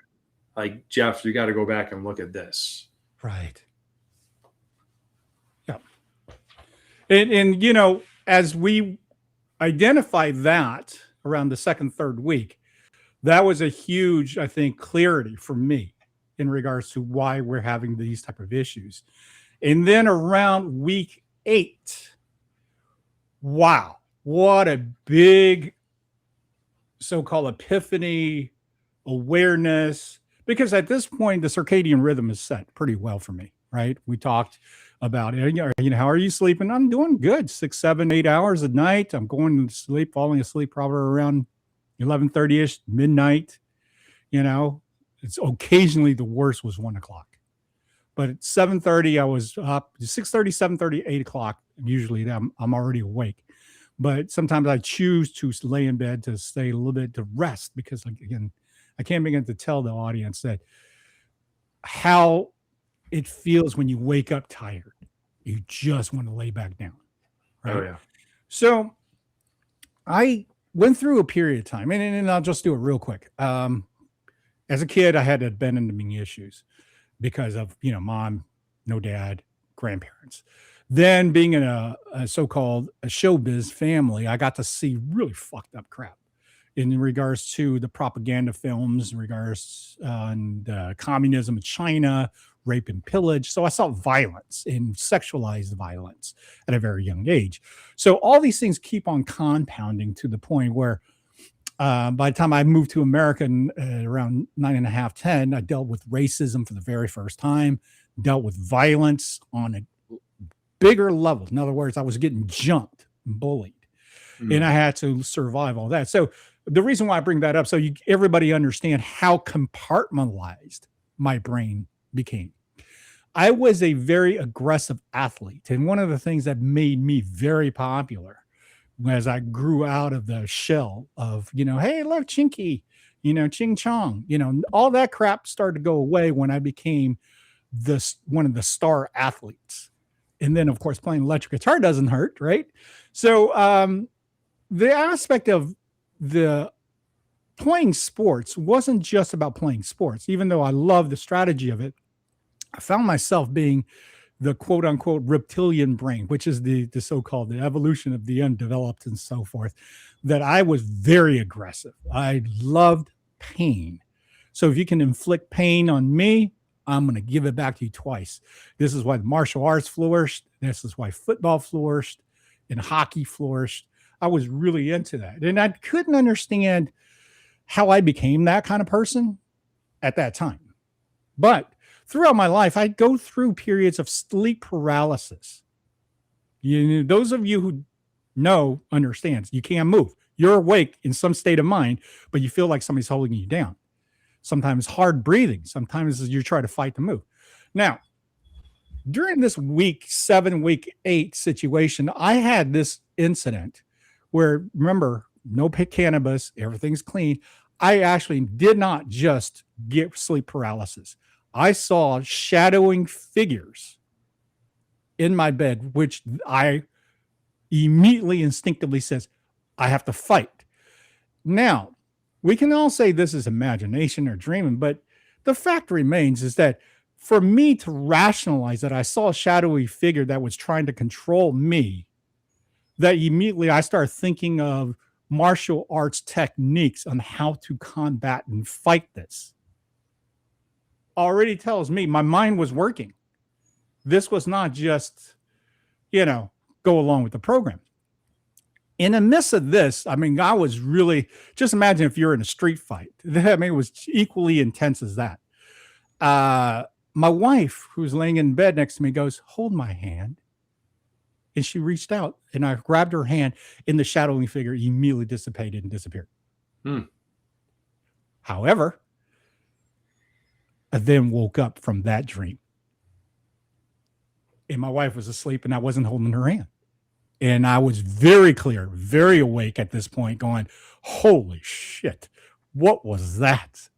Like, Jeff, you got to go back and look at this. Right. Yeah. And as we identify that around the second, third week, that was a huge, I think, clarity for me in regards to why we're having these type of issues. And then around week 8, wow, what a big so-called epiphany, awareness, because at this point, the circadian rhythm is set pretty well for me, right? We talked about it. How are you sleeping? I'm doing good. 6, 7, 8 hours a night. I'm going to sleep, falling asleep probably around 11:30ish, midnight. It's occasionally the worst was 1 o'clock. But at 7:30, I was up. 6:30, 7:30, 8 o'clock. Usually I'm already awake. But sometimes I choose to lay in bed to stay a little bit to rest because, again, I can't begin to tell the audience that how it feels when you wake up tired. You just want to lay back down. Right? Oh, yeah. So I went through a period of time, and I'll just do it real quick. As a kid, I had abandonment issues because of, mom, no dad, grandparents. Then being in a so-called showbiz family, I got to see really fucked up crap in regards to the propaganda films, in regards and communism in China, rape and pillage. So I saw violence and sexualized violence at a very young age. So all these things keep on compounding to the point where by the time I moved to America around 9.5, 10, I dealt with racism for the very first time, dealt with violence on a bigger level. In other words, I was getting jumped and bullied, and I had to survive all that. So the reason why I bring that up, so everybody understand how compartmentalized my brain became. I was a very aggressive athlete, and one of the things that made me very popular as I grew out of the shell of, hey, look, Chinky, Ching Chong, all that crap started to go away when I became one of the star athletes. And then, of course, playing electric guitar doesn't hurt, right? So the aspect of the playing sports wasn't just about playing sports. Even though I love the strategy of it, I found myself being the quote unquote reptilian brain, which is the so-called the evolution of the undeveloped and so forth, that I was very aggressive. I loved pain. So if you can inflict pain on me, I'm going to give it back to you twice. This is why the martial arts flourished. This is why football flourished and hockey flourished. I was really into that. And I couldn't understand how I became that kind of person at that time. But throughout my life, I'd go through periods of sleep paralysis. Those of you who know, understands, you can't move. You're awake in some state of mind, but you feel like somebody's holding you down. Sometimes hard breathing. Sometimes you try to fight to move. Now, during this week 7, week 8 situation, I had this incident where, remember, no cannabis, everything's clean. I actually did not just get sleep paralysis. I saw shadowing figures in my bed, which I immediately instinctively says, I have to fight. Now, we can all say this is imagination or dreaming, but the fact remains is that for me to rationalize that I saw a shadowy figure that was trying to control me, that immediately I started thinking of martial arts techniques on how to combat and fight this. Already tells me my mind was working. This was not just, go along with the program. In the midst of this, I mean, I was really, just imagine if you're in a street fight. I mean, it was equally intense as that. My wife, who's laying in bed next to me, goes, "Hold my hand." And she reached out and I grabbed her hand, and the shadowing figure immediately dissipated and disappeared. However, I then woke up from that dream. And my wife was asleep and I wasn't holding her hand. And I was very clear, very awake at this point, going, "Holy shit, what was that?"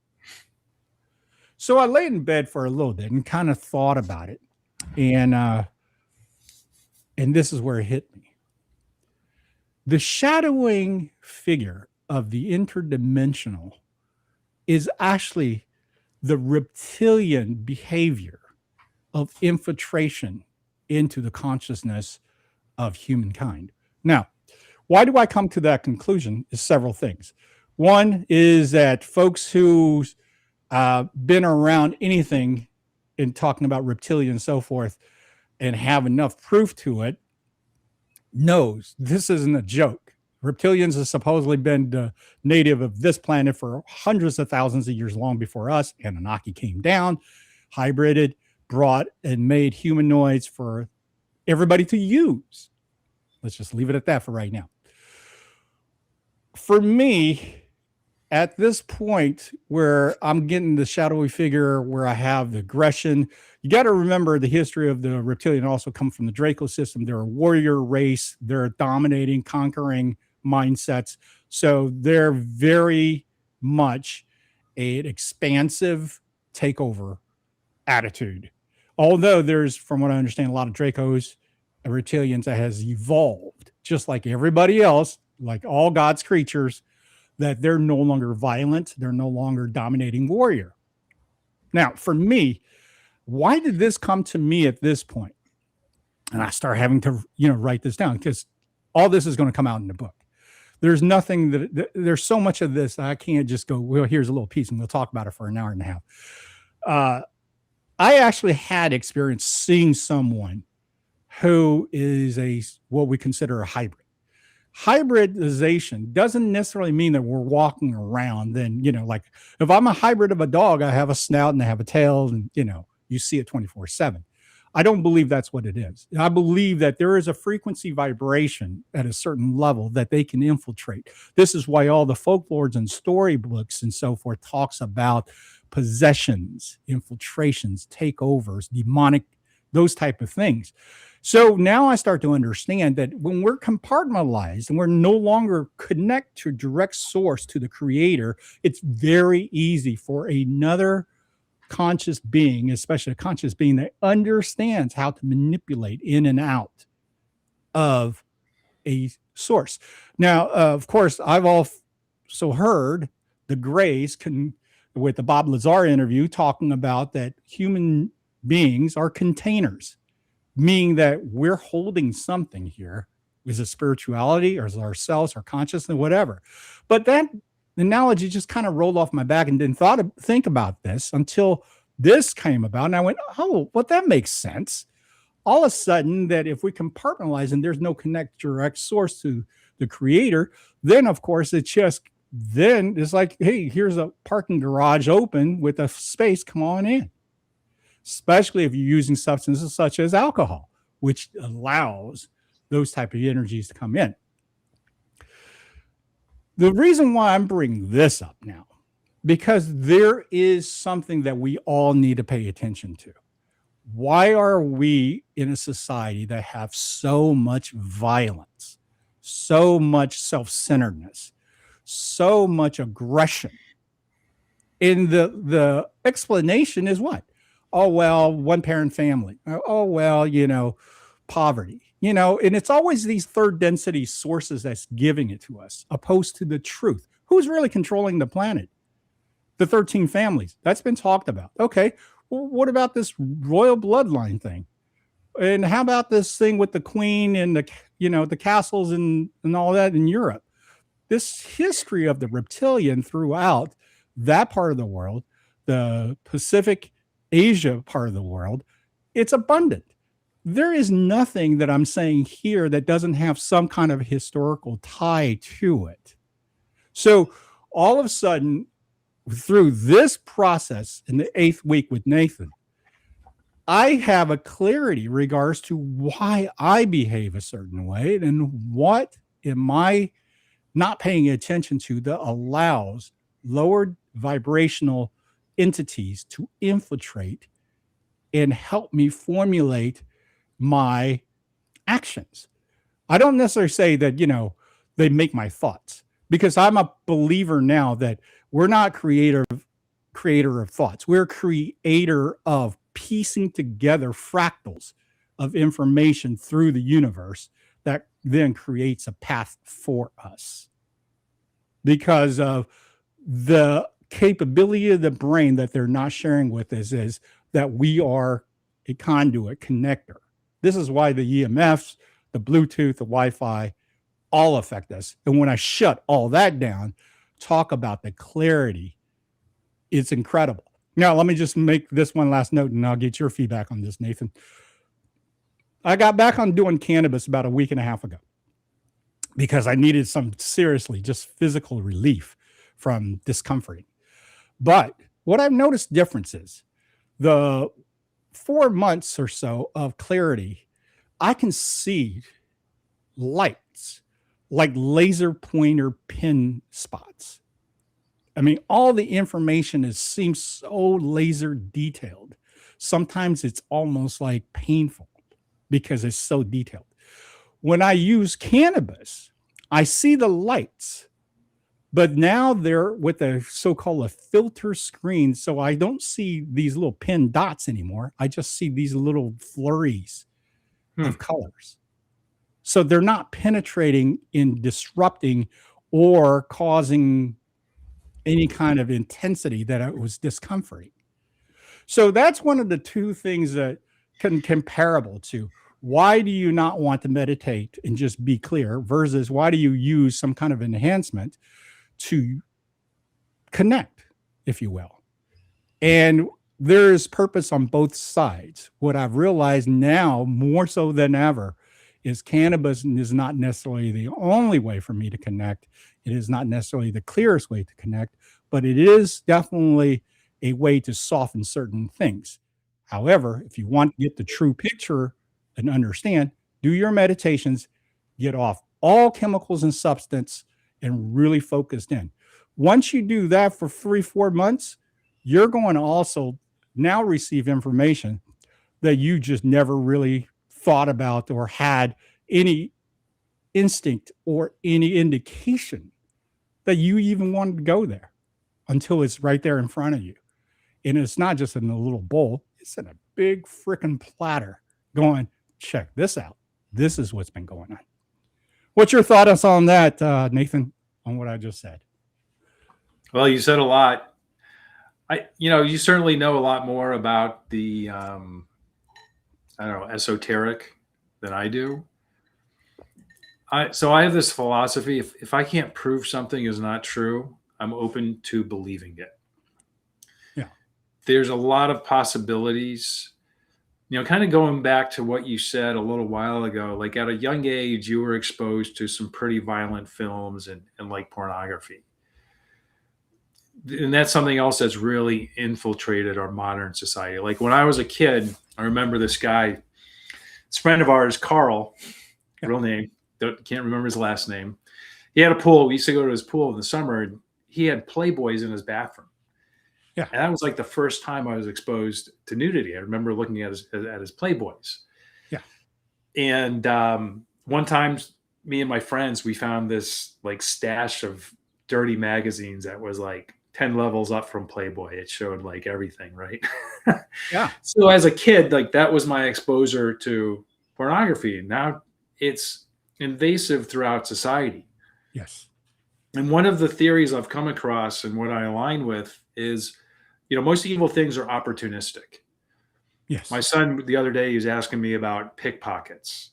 So I lay in bed for a little bit and kind of thought about it. And this is where it hit me. The shadowing figure of the interdimensional is actually the reptilian behavior of infiltration into the consciousness of humankind. Now, why do I come to that conclusion? Is several things. One is that folks who's been around anything in talking about reptilian and so forth and have enough proof to it knows this isn't a joke. Reptilians have supposedly been the native of this planet for hundreds of thousands of years long before us. Anunnaki came down, hybrided, brought and made humanoids for everybody to use. Let's just leave it at that for right now. For me, at this point where I'm getting the shadowy figure, where I have the aggression, you got to remember the history of the reptilian also come from the Draco system. They're a warrior race. They're dominating, conquering mindsets. So they're very much an expansive takeover attitude. Although there's, from what I understand, a lot of Dracos and reptilians that has evolved, just like everybody else, like all God's creatures, that they're no longer violent. They're no longer dominating warrior. Now, for me, why did this come to me at this point? And I start having to, write this down because all this is going to come out in the book. There's nothing there's so much of this. I can't just go, well, here's a little piece and we'll talk about it for an hour and a half. I actually had experience seeing someone who is what we consider a hybrid. Hybridization doesn't necessarily mean that we're walking around. Then, like if I'm a hybrid of a dog, I have a snout and I have a tail and, you see it 24/7. I don't believe that's what it is. I believe that there is a frequency vibration at a certain level that they can infiltrate. This is why all the folklores and storybooks and so forth talks about possessions, infiltrations, takeovers, demonic, those type of things. So now I start to understand that when we're compartmentalized and we're no longer connect to direct source to the creator, it's very easy for another conscious being, especially a conscious being that understands how to manipulate in and out of a source. Now, of course, I've also heard the Greys with the Bob Lazar interview talking about that human beings are containers, meaning that we're holding something here. Is it spirituality or is it ourselves or consciousness, whatever? But that analogy just kind of rolled off my back and didn't think about this until this came about. And I went, oh, well, that makes sense. All of a sudden, that if we compartmentalize and there's no direct source to the creator, then of course then it's like, hey, here's a parking garage open with a space, come on in. Especially if you're using substances such as alcohol, which allows those type of energies to come in. The reason why I'm bringing this up now, because there is something that we all need to pay attention to. Why are we in a society that have so much violence, so much self-centeredness, so much aggression? And the explanation is what? Oh, well, one parent family. Oh, well, poverty, and it's always these third density sources that's giving it to us, opposed to the truth. Who's really controlling the planet? The 13 families. That's been talked about. Okay. Well, what about this royal bloodline thing? And how about this thing with the queen and the castles and all that in Europe? This history of the reptilian throughout that part of the world, the Pacific Asia part of the world, it's abundant. There is nothing that I'm saying here that doesn't have some kind of historical tie to it. So all of a sudden, through this process in the 8th week with Nathan, I have a clarity regards to why I behave a certain way and what am I not paying attention to that allows lower vibrational entities to infiltrate and help me formulate my actions. I don't necessarily say that, they make my thoughts, because I'm a believer now that we're not creator of thoughts. We're creator of piecing together fractals of information through the universe that then creates a path for us because of the capability of the brain that they're not sharing with us is that we are a conduit connector. This is why the EMFs, the Bluetooth, the Wi-Fi all affect us. And when I shut all that down, talk about the clarity, it's incredible. Now, let me just make this one last note and I'll get your feedback on this, Nathan. I got back on doing cannabis about a week and a half ago because I needed some seriously just physical relief from discomforting. But what I've noticed difference is the 4 months or so of clarity, I can see lights like laser pointer pin spots. I mean, all the information seems so laser detailed. Sometimes it's almost like painful because it's so detailed. When I use cannabis, I see the lights, but now they're with a so-called a filter screen. So I don't see these little pin dots anymore. I just see these little flurries of colors. So they're not penetrating in disrupting or causing any kind of intensity that it was discomforting. So that's one of the two things that can comparable to why do you not want to meditate and just be clear versus why do you use some kind of enhancement to connect, if you will. And there's purpose on both sides. What I've realized now more so than ever is cannabis is not necessarily the only way for me to connect. It is not necessarily the clearest way to connect, but it is definitely a way to soften certain things. However, if you want to get the true picture and understand, do your meditations, get off all chemicals and substance, and really focused in. Once you do that for 3-4 months, you're going to also now receive information that you just never really thought about or had any instinct or any indication that you even wanted to go there until it's right there in front of you. And it's not just in a little bowl, it's in a big freaking platter going, check this out. This is what's been going on. What's your thoughts on that, Nathan, on what I just said? Well, you said a lot. You certainly know a lot more about the, esoteric than I do. So I have this philosophy, if I can't prove something is not true, I'm open to believing it. Yeah. There's a lot of possibilities, kind of going back to what you said a little while ago, like at a young age, you were exposed to some pretty violent films and like pornography. And that's something else that's really infiltrated our modern society. Like when I was a kid, I remember this guy, this friend of ours, Carl, real name, can't remember his last name. He had a pool. We used to go to his pool in the summer. And he had Playboys in his bathroom. Yeah. And that was like the first time I was exposed to nudity. I remember looking at his Playboys. Yeah. And one time, me and my friends, we found this like stash of dirty magazines that was like 10 levels up from Playboy. It showed like everything, right? Yeah. So as a kid, like that was my exposure to pornography. Now it's invasive throughout society. Yes. And one of the theories I've come across and what I align with is, most evil things are opportunistic. Yes. My son the other day, he was asking me about pickpockets.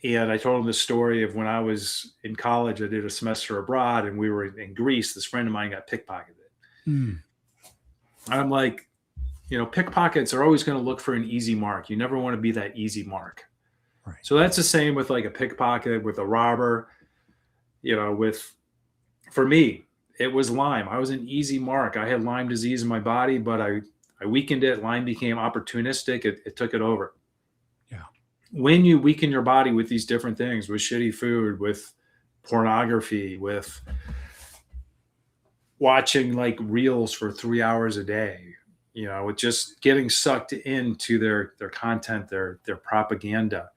And I told him the story of when I was in college, I did a semester abroad and we were in Greece. This friend of mine got pickpocketed. Mm. I'm like, pickpockets are always going to look for an easy mark. You never want to be that easy mark. Right. So that's the same with like a pickpocket, with a robber, for me, it was Lyme. I was an easy mark. I had Lyme disease in my body, but I weakened it. Lyme became opportunistic. It took it over. Yeah. When you weaken your body with these different things, with shitty food, with pornography, with watching like reels for 3 hours a day, with just getting sucked into their content, their propaganda,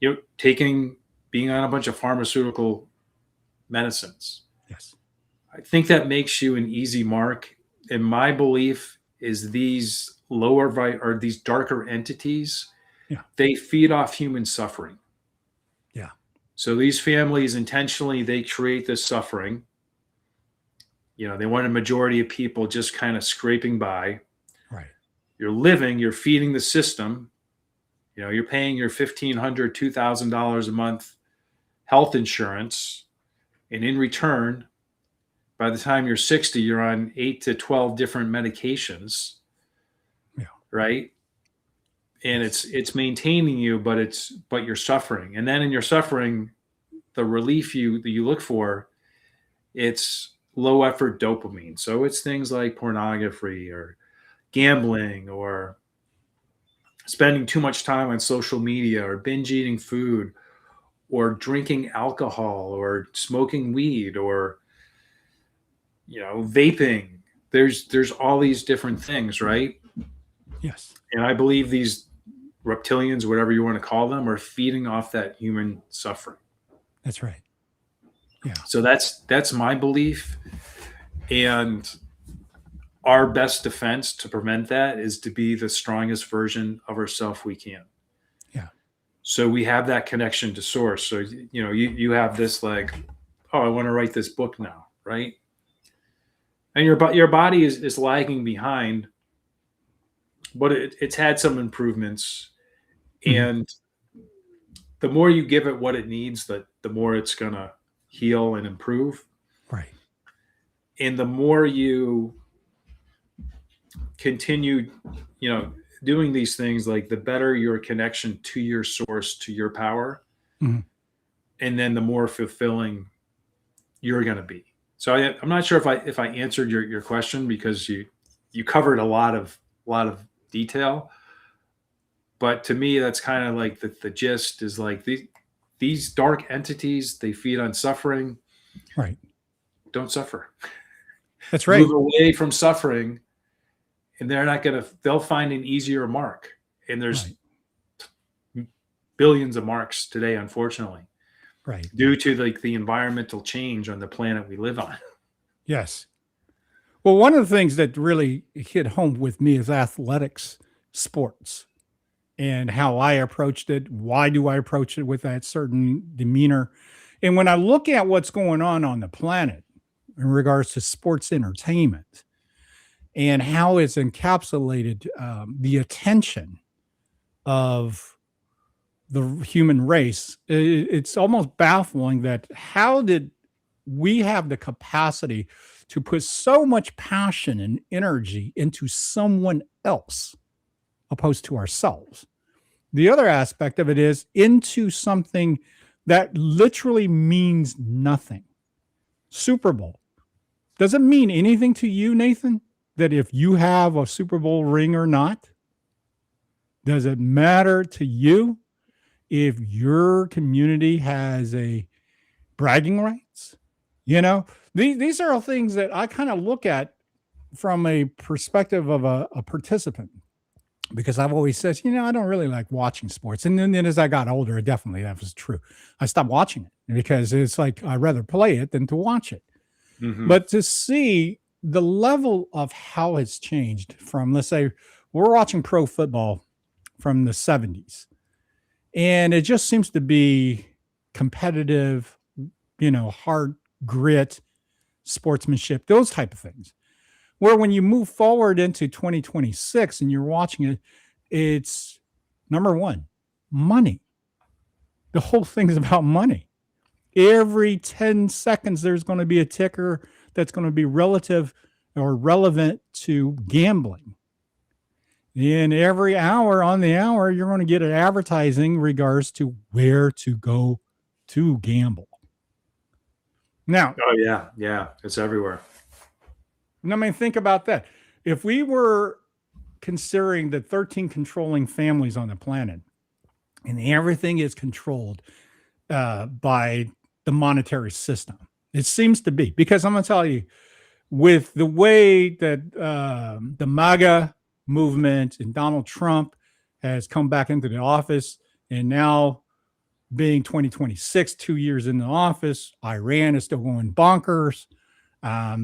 being on a bunch of pharmaceutical medicines. Yes. I think that makes you an easy mark. And my belief is these these darker entities, they feed off human suffering. Yeah. So these families intentionally, they create this suffering. They want a majority of people just kind of scraping by. Right. You're feeding the system. You're paying your $1,500, $2,000 a month health insurance. And in return, by the time you're 60, you're on 8 to 12 different medications. Yeah. Right. And it's maintaining you, but you're suffering. And then in your suffering, the relief that you look for, it's low effort dopamine. So it's things like pornography or gambling or spending too much time on social media or binge eating food or drinking alcohol or smoking weed or vaping. There's all these different things, right? Yes. And I believe these reptilians, whatever you want to call them, are feeding off that human suffering. That's right. Yeah. So that's my belief. And our best defense to prevent that is to be the strongest version of ourselves we can. Yeah. So we have that connection to source. So, you have this like, oh, I want to write this book now, right? And your body is lagging behind, but it's had some improvements. Mm-hmm. And the more you give it what it needs, the more it's going to heal and improve. Right. And the more you continue, doing these things, like the better your connection to your source, to your power. Mm-hmm. And then the more fulfilling you're going to be. So I'm not sure if I answered your question, because you covered a lot of detail. But to me, that's kind of like the gist is like these dark entities, they feed on suffering. Right. Don't suffer. That's right. Move away from suffering, and they'll find an easier mark. And there's billions of marks today, unfortunately. Right. Due to like the environmental change on the planet we live on. Yes. Well, one of the things that really hit home with me is athletics, sports, and how I approached it. Why do I approach it with that certain demeanor? And when I look at what's going on the planet in regards to sports entertainment and how it's encapsulated the attention of the human race, it's almost baffling that how did we have the capacity to put so much passion and energy into someone else opposed to ourselves? The other aspect of it is into something that literally means nothing. Super Bowl. Does it mean anything to you, Nathan, that if you have a Super Bowl ring or not? Does it matter to you if your community has a bragging rights? These are all things that I kind of look at from a perspective of a participant, because I've always said, I don't really like watching sports. And then as I got older, definitely that was true. I stopped watching it because it's like, I'd rather play it than to watch it. Mm-hmm. But to see the level of how it's changed from, let's say, we're watching pro football from the 70s. And it just seems to be competitive, hard grit, sportsmanship, those type of things. Where when you move forward into 2026 and you're watching it, It's number one, money. The whole thing is about money. Every 10 seconds, there's going to be a ticker that's going to be relative or relevant to gambling. And every hour on the hour, you're going to get an advertising regards to where to go to gamble. Now, yeah, it's everywhere. I mean, think about that. If we were considering the 13 controlling families on the planet, and everything is controlled by the monetary system, it seems to be, because I'm going to tell you, with the way that the MAGA movement and Donald Trump has come back into the office, and now being 2026, 2 years in the office, Iran is still going bonkers. I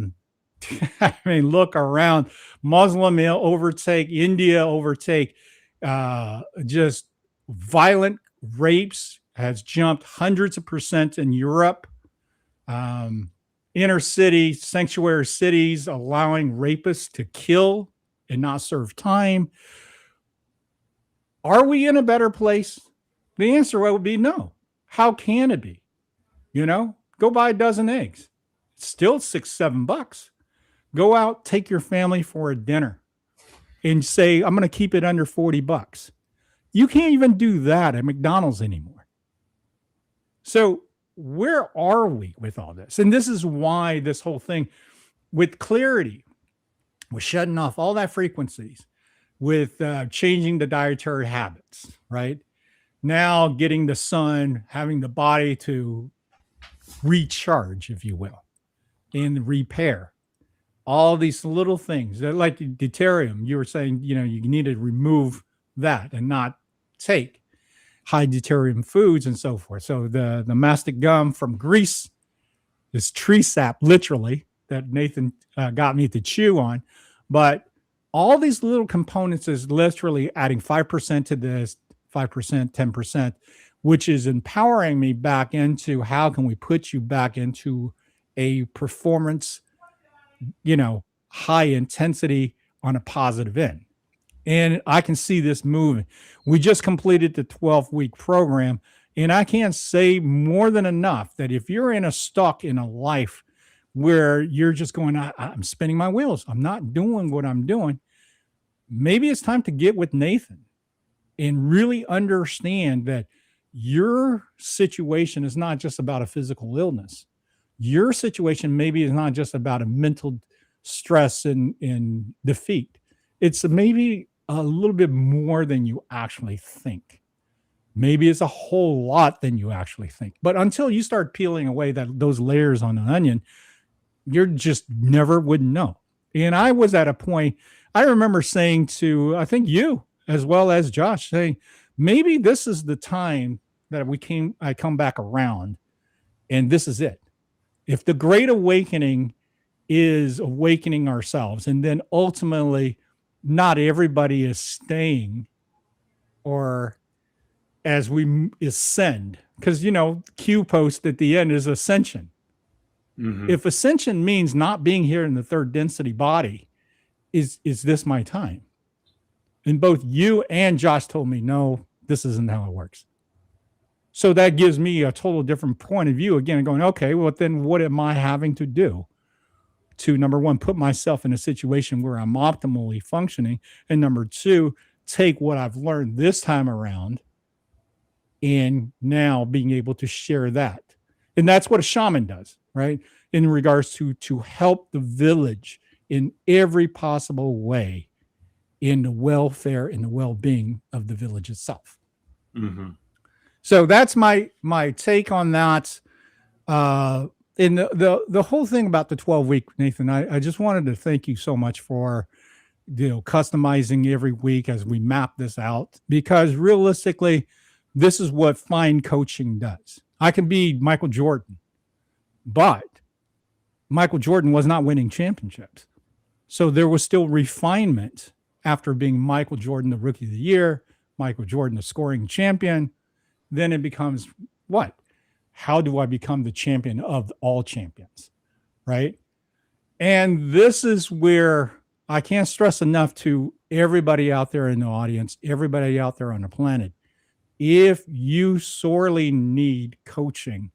mean, look around. Muslim overtake, India overtake, just violent rapes has jumped hundreds of percent in Europe. Inner city, sanctuary cities allowing rapists to kill and not serve time. Are we in a better place? The answer would be no. How can it be? Go buy a dozen eggs. It's still $6-7. Go out, take your family for a dinner and say, I'm going to keep it under $40. You can't even do that at McDonald's anymore. So where are we with all this? And this is why this whole thing with clarity, with shutting off all that frequencies, with changing the dietary habits, right? Now getting the sun, having the body to recharge, if you will, and repair. All these little things. They're like the deuterium. You were saying, you need to remove that and not take high deuterium foods and so forth. So the mastic gum from Greece is tree sap, literally, that Nathan got me to chew on. But all these little components is literally adding 5% to this, 5%, 10%, which is empowering me back into how can we put you back into a performance, high intensity on a positive end. And I can see this moving. We just completed the 12-week program, and I can't say more than enough that if you're in a stuck in a life where you're just going, I'm spinning my wheels, I'm not doing what I'm doing, maybe it's time to get with Nathan and really understand that your situation is not just about a physical illness. Your situation maybe is not just about a mental stress and defeat. It's maybe a little bit more than you actually think. Maybe it's a whole lot than you actually think. But until you start peeling away those layers on an onion, you're just never would know. And I was at a point, I remember saying to, I think you, as well as Josh, saying, maybe this is the time that I come back around, and this is it. If the Great Awakening is awakening ourselves, and then ultimately not everybody is staying, or as we ascend, because Q post at the end is ascension. Mm-hmm. If ascension means not being here in the third density body, is this my time? And both you and Josh told me, no, this isn't how it works. So that gives me a total different point of view again, going, okay, well, then what am I having to do to, number one, put myself in a situation where I'm optimally functioning, and number two, take what I've learned this time around and now being able to share that. And that's what a shaman does, right? In regards to help the village in every possible way in the welfare and the well-being of the village itself. Mm-hmm. So that's my take on that. And the whole thing about the 12-week, Nathan, I just wanted to thank you so much for customizing every week as we map this out, because realistically, this is what fine coaching does. I can be Michael Jordan, but Michael Jordan was not winning championships. So there was still refinement after being Michael Jordan, the Rookie of the Year, Michael Jordan, the scoring champion. Then it becomes what? How do I become the champion of all champions, right? And this is where I can't stress enough to everybody out there in the audience, everybody out there on the planet, if you sorely need coaching,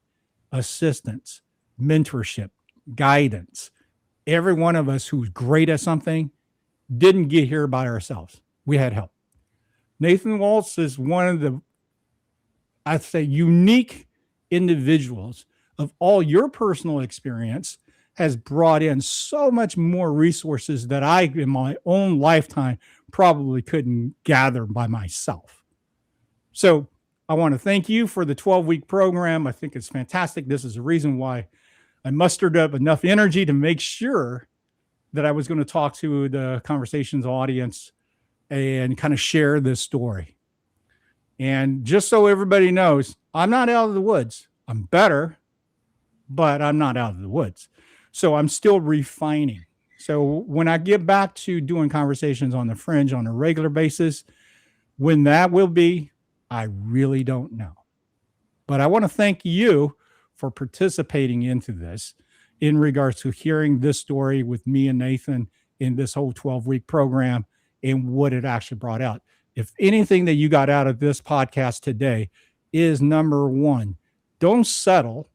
assistance, mentorship, guidance, every one of us who's great at something didn't get here by ourselves. We had help. Nathan Walz is one of the, I'd say, unique individuals of all your personal experience has brought in so much more resources that I, in my own lifetime, probably couldn't gather by myself. So I want to thank you for the 12-week program. I think it's fantastic. This is the reason why I mustered up enough energy to make sure that I was going to talk to the Conversations audience and kind of share this story. And just so everybody knows, I'm not out of the woods. I'm better, but I'm not out of the woods. So I'm still refining. So when I get back to doing Conversations on the Fringe on a regular basis, when that will be, I really don't know. But I want to thank you for participating into this in regards to hearing this story with me and Nathan in this whole 12-week program and what it actually brought out. If anything that you got out of this podcast today is, number one, don't settle.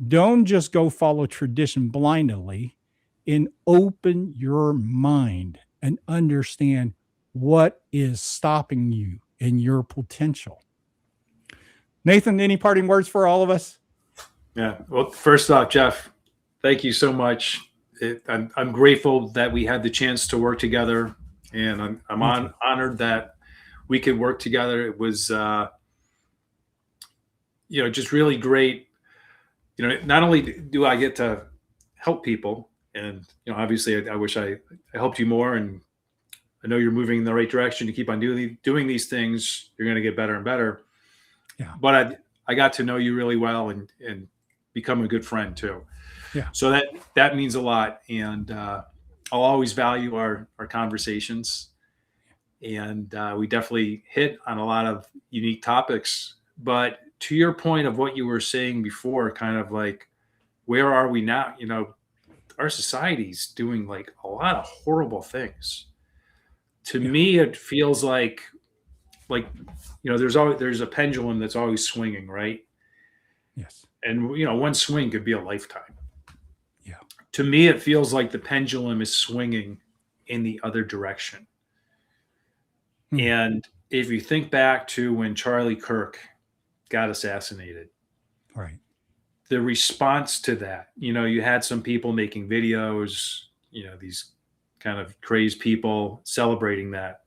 Don't just go follow tradition blindly, and open your mind and understand what is stopping you in your potential. Nathan, any parting words for all of us? Yeah. Well, first off, Jeff, thank you so much. I'm grateful that we had the chance to work together, and I'm honored that we could work together. It was, just really great. Not only do I get to help people, and obviously I wish I helped you more, and I know you're moving in the right direction to keep on doing these things. You're going to get better and better. Yeah. But I got to know you really well and become a good friend too. Yeah. So that means a lot, and I'll always value our conversations, and we definitely hit on a lot of unique topics. But to your point of what you were saying before, kind of like, where are we now? Our society's doing like a lot of horrible things. To me, it feels like there's a pendulum that's always swinging, right? Yes. And one swing could be a lifetime. Yeah. To me, it feels like the pendulum is swinging in the other direction. And if you think back to when Charlie Kirk got assassinated, right, the response to that, you had some people making videos, these kind of crazed people celebrating that.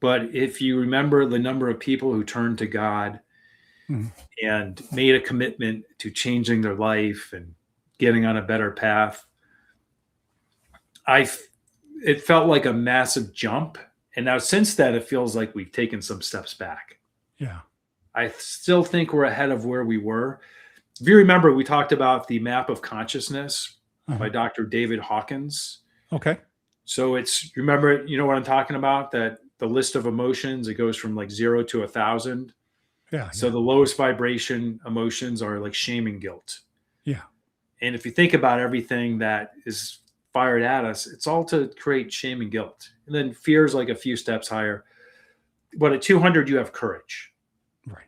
But if you remember the number of people who turned to God and made a commitment to changing their life and getting on a better path, it felt like a massive jump. And now since then, it feels like we've taken some steps back. Yeah. I still think we're ahead of where we were. If you remember, we talked about the map of consciousness by Dr. David Hawkins. Okay. So remember, what I'm talking about, that the list of emotions, it goes from like 0 to 1,000. Yeah. So the lowest vibration emotions are like shame and guilt. Yeah. And if you think about everything that is fired at us, it's all to create shame and guilt. And then fear is like a few steps higher. But at 200, you have courage. Right.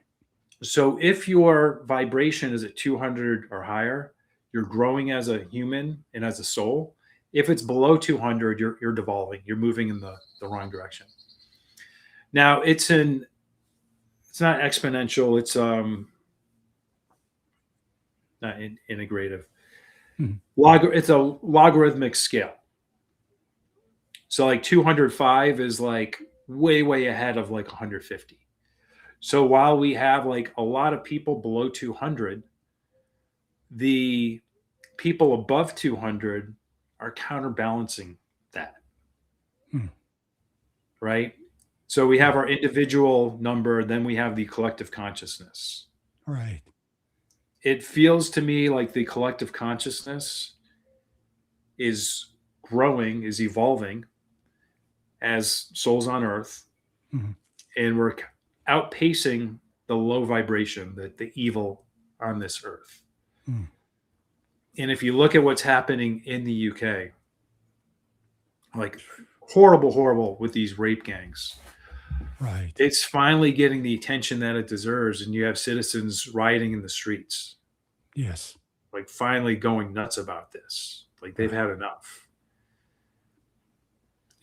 So if your vibration is at 200 or higher, you're growing as a human and as a soul. If it's below 200, you're devolving. You're moving in the wrong direction. Now, it's not exponential. It's not integrative. It's a logarithmic scale. So like 205 is like way, way ahead of like 150. So while we have like a lot of people below 200, the people above 200 are counterbalancing that. Right? So we have our individual number, then we have the collective consciousness. Right. It feels to me like the collective consciousness is growing, is evolving as souls on earth. And we're outpacing the low vibration, the evil on this earth. And if you look at what's happening in the UK, like horrible with these rape gangs. Right. It's finally getting the attention that it deserves, and you have citizens rioting in the streets, Yes. like finally going nuts about this. Like they've had enough.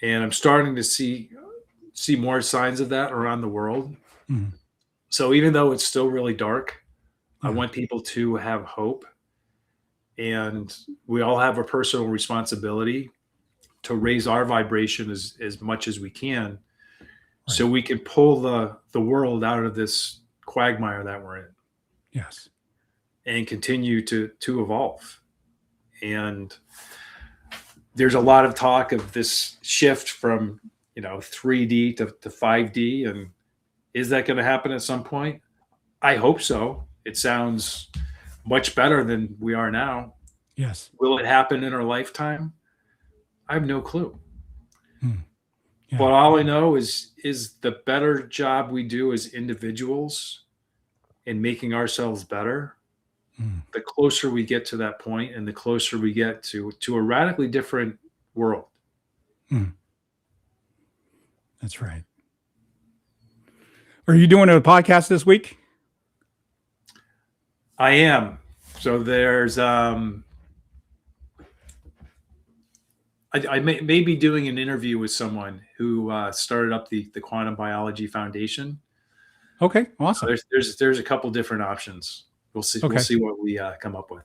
And I'm starting to see more signs of that around the world. Mhm. So even though it's still really dark, I Yeah. want people to have hope. And we all have a personal responsibility to raise our vibration as much as we can, so we can pull the world out of this quagmire that we're in. Yes. And continue to evolve. And there's a lot of talk of this shift from 3D to 5D, and is that going to happen at some point? I hope so. It sounds much better than we are now. Yes. Will it happen in our lifetime? I have no clue. Yeah. But all I know is the better job we do as individuals in making ourselves better, the closer we get to that point, and the closer we get to a radically different world. That's right. Are you doing a podcast this week? I am. So there's I may be doing an interview with someone who started up the Quantum Biology Foundation. Okay, awesome. There's a couple different options. We'll see. Okay. We'll see what we come up with.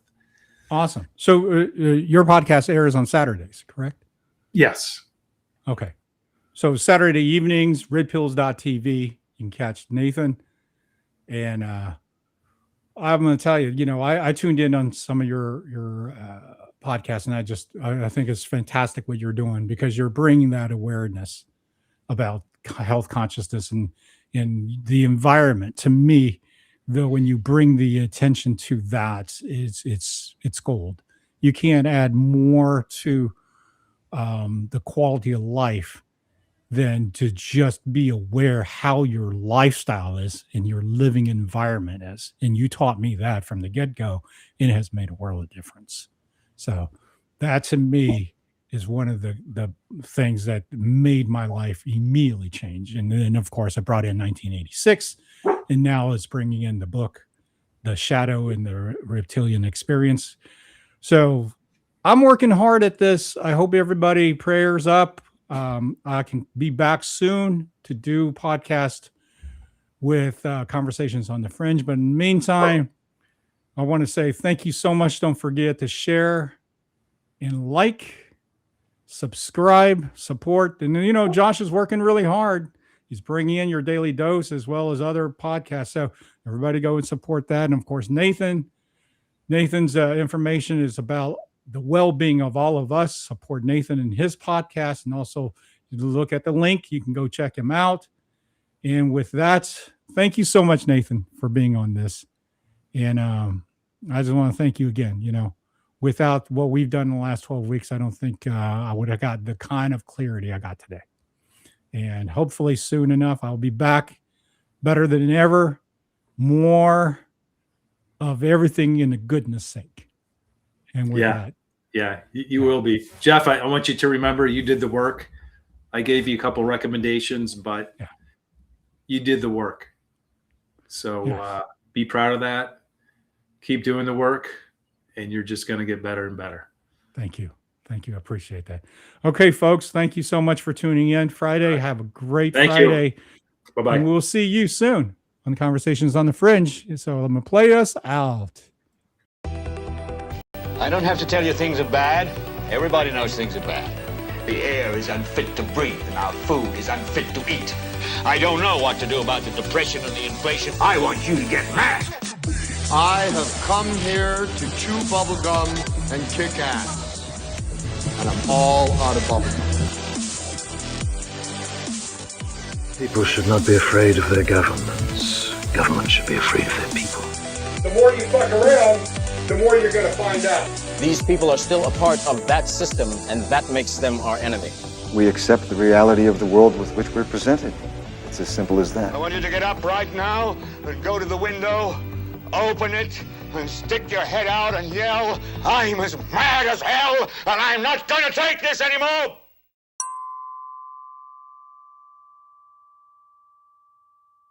Awesome. So your podcast airs on Saturdays, correct? Yes. Okay. So Saturday evenings, redpills.tv. You can catch Nathan. And I'm going to tell you, I tuned in on some of your podcasts, and I think it's fantastic what you're doing, because you're bringing that awareness about health consciousness and the environment. To me, though, when you bring the attention to that, it's gold. You can't add more to the quality of life than to just be aware how your lifestyle is and your living environment is. And you taught me that from the get-go, and it has made a world of difference. So that, to me, is one of the things that made my life immediately change. And then, of course, I brought in 1986, and now it's bringing in the book, The Shadow and the Reptilian Experience. So I'm working hard at this. I hope everybody prayers up. I can be back soon to do podcast with Conversations on the Fringe. But in the meantime, I want to say thank you so much. Don't forget to share and like, subscribe, support. And, Josh is working really hard. He's bringing in your daily dose as well as other podcasts. So everybody go and support that. And, of course, Nathan's information is about the well-being of all of us. Support Nathan and his podcast. And also look at the link. You can go check him out. And with that, thank you so much, Nathan, for being on this. And I just want to thank you again. Without what we've done in the last 12 weeks, I don't think I would have got the kind of clarity I got today. And hopefully soon enough, I'll be back better than ever, more of everything in the goodness sake. And with that. Yeah, you will be. Jeff, I want you to remember you did the work. I gave you a couple recommendations, but you did the work. So be proud of that. Keep doing the work, and you're just going to get better and better. Thank you. Thank you. I appreciate that. Okay, folks, thank you so much for tuning in. Friday, have a great Friday. Bye-bye. And we'll see you soon on Conversations on the Fringe. So I'm going to play us out. I don't have to tell you things are bad. Everybody knows things are bad. The air is unfit to breathe, and our food is unfit to eat. I don't know what to do about the depression and the inflation. I want you to get mad. I have come here to chew bubblegum and kick ass. And I'm all out of bubblegum. People should not be afraid of their governments. Governments should be afraid of their people. The more you fuck around, the more you're going to find out. These people are still a part of that system, and that makes them our enemy. We accept the reality of the world with which we're presented. It's as simple as that. I want you to get up right now and go to the window, open it, and stick your head out and yell, I'm as mad as hell, and I'm not going to take this anymore!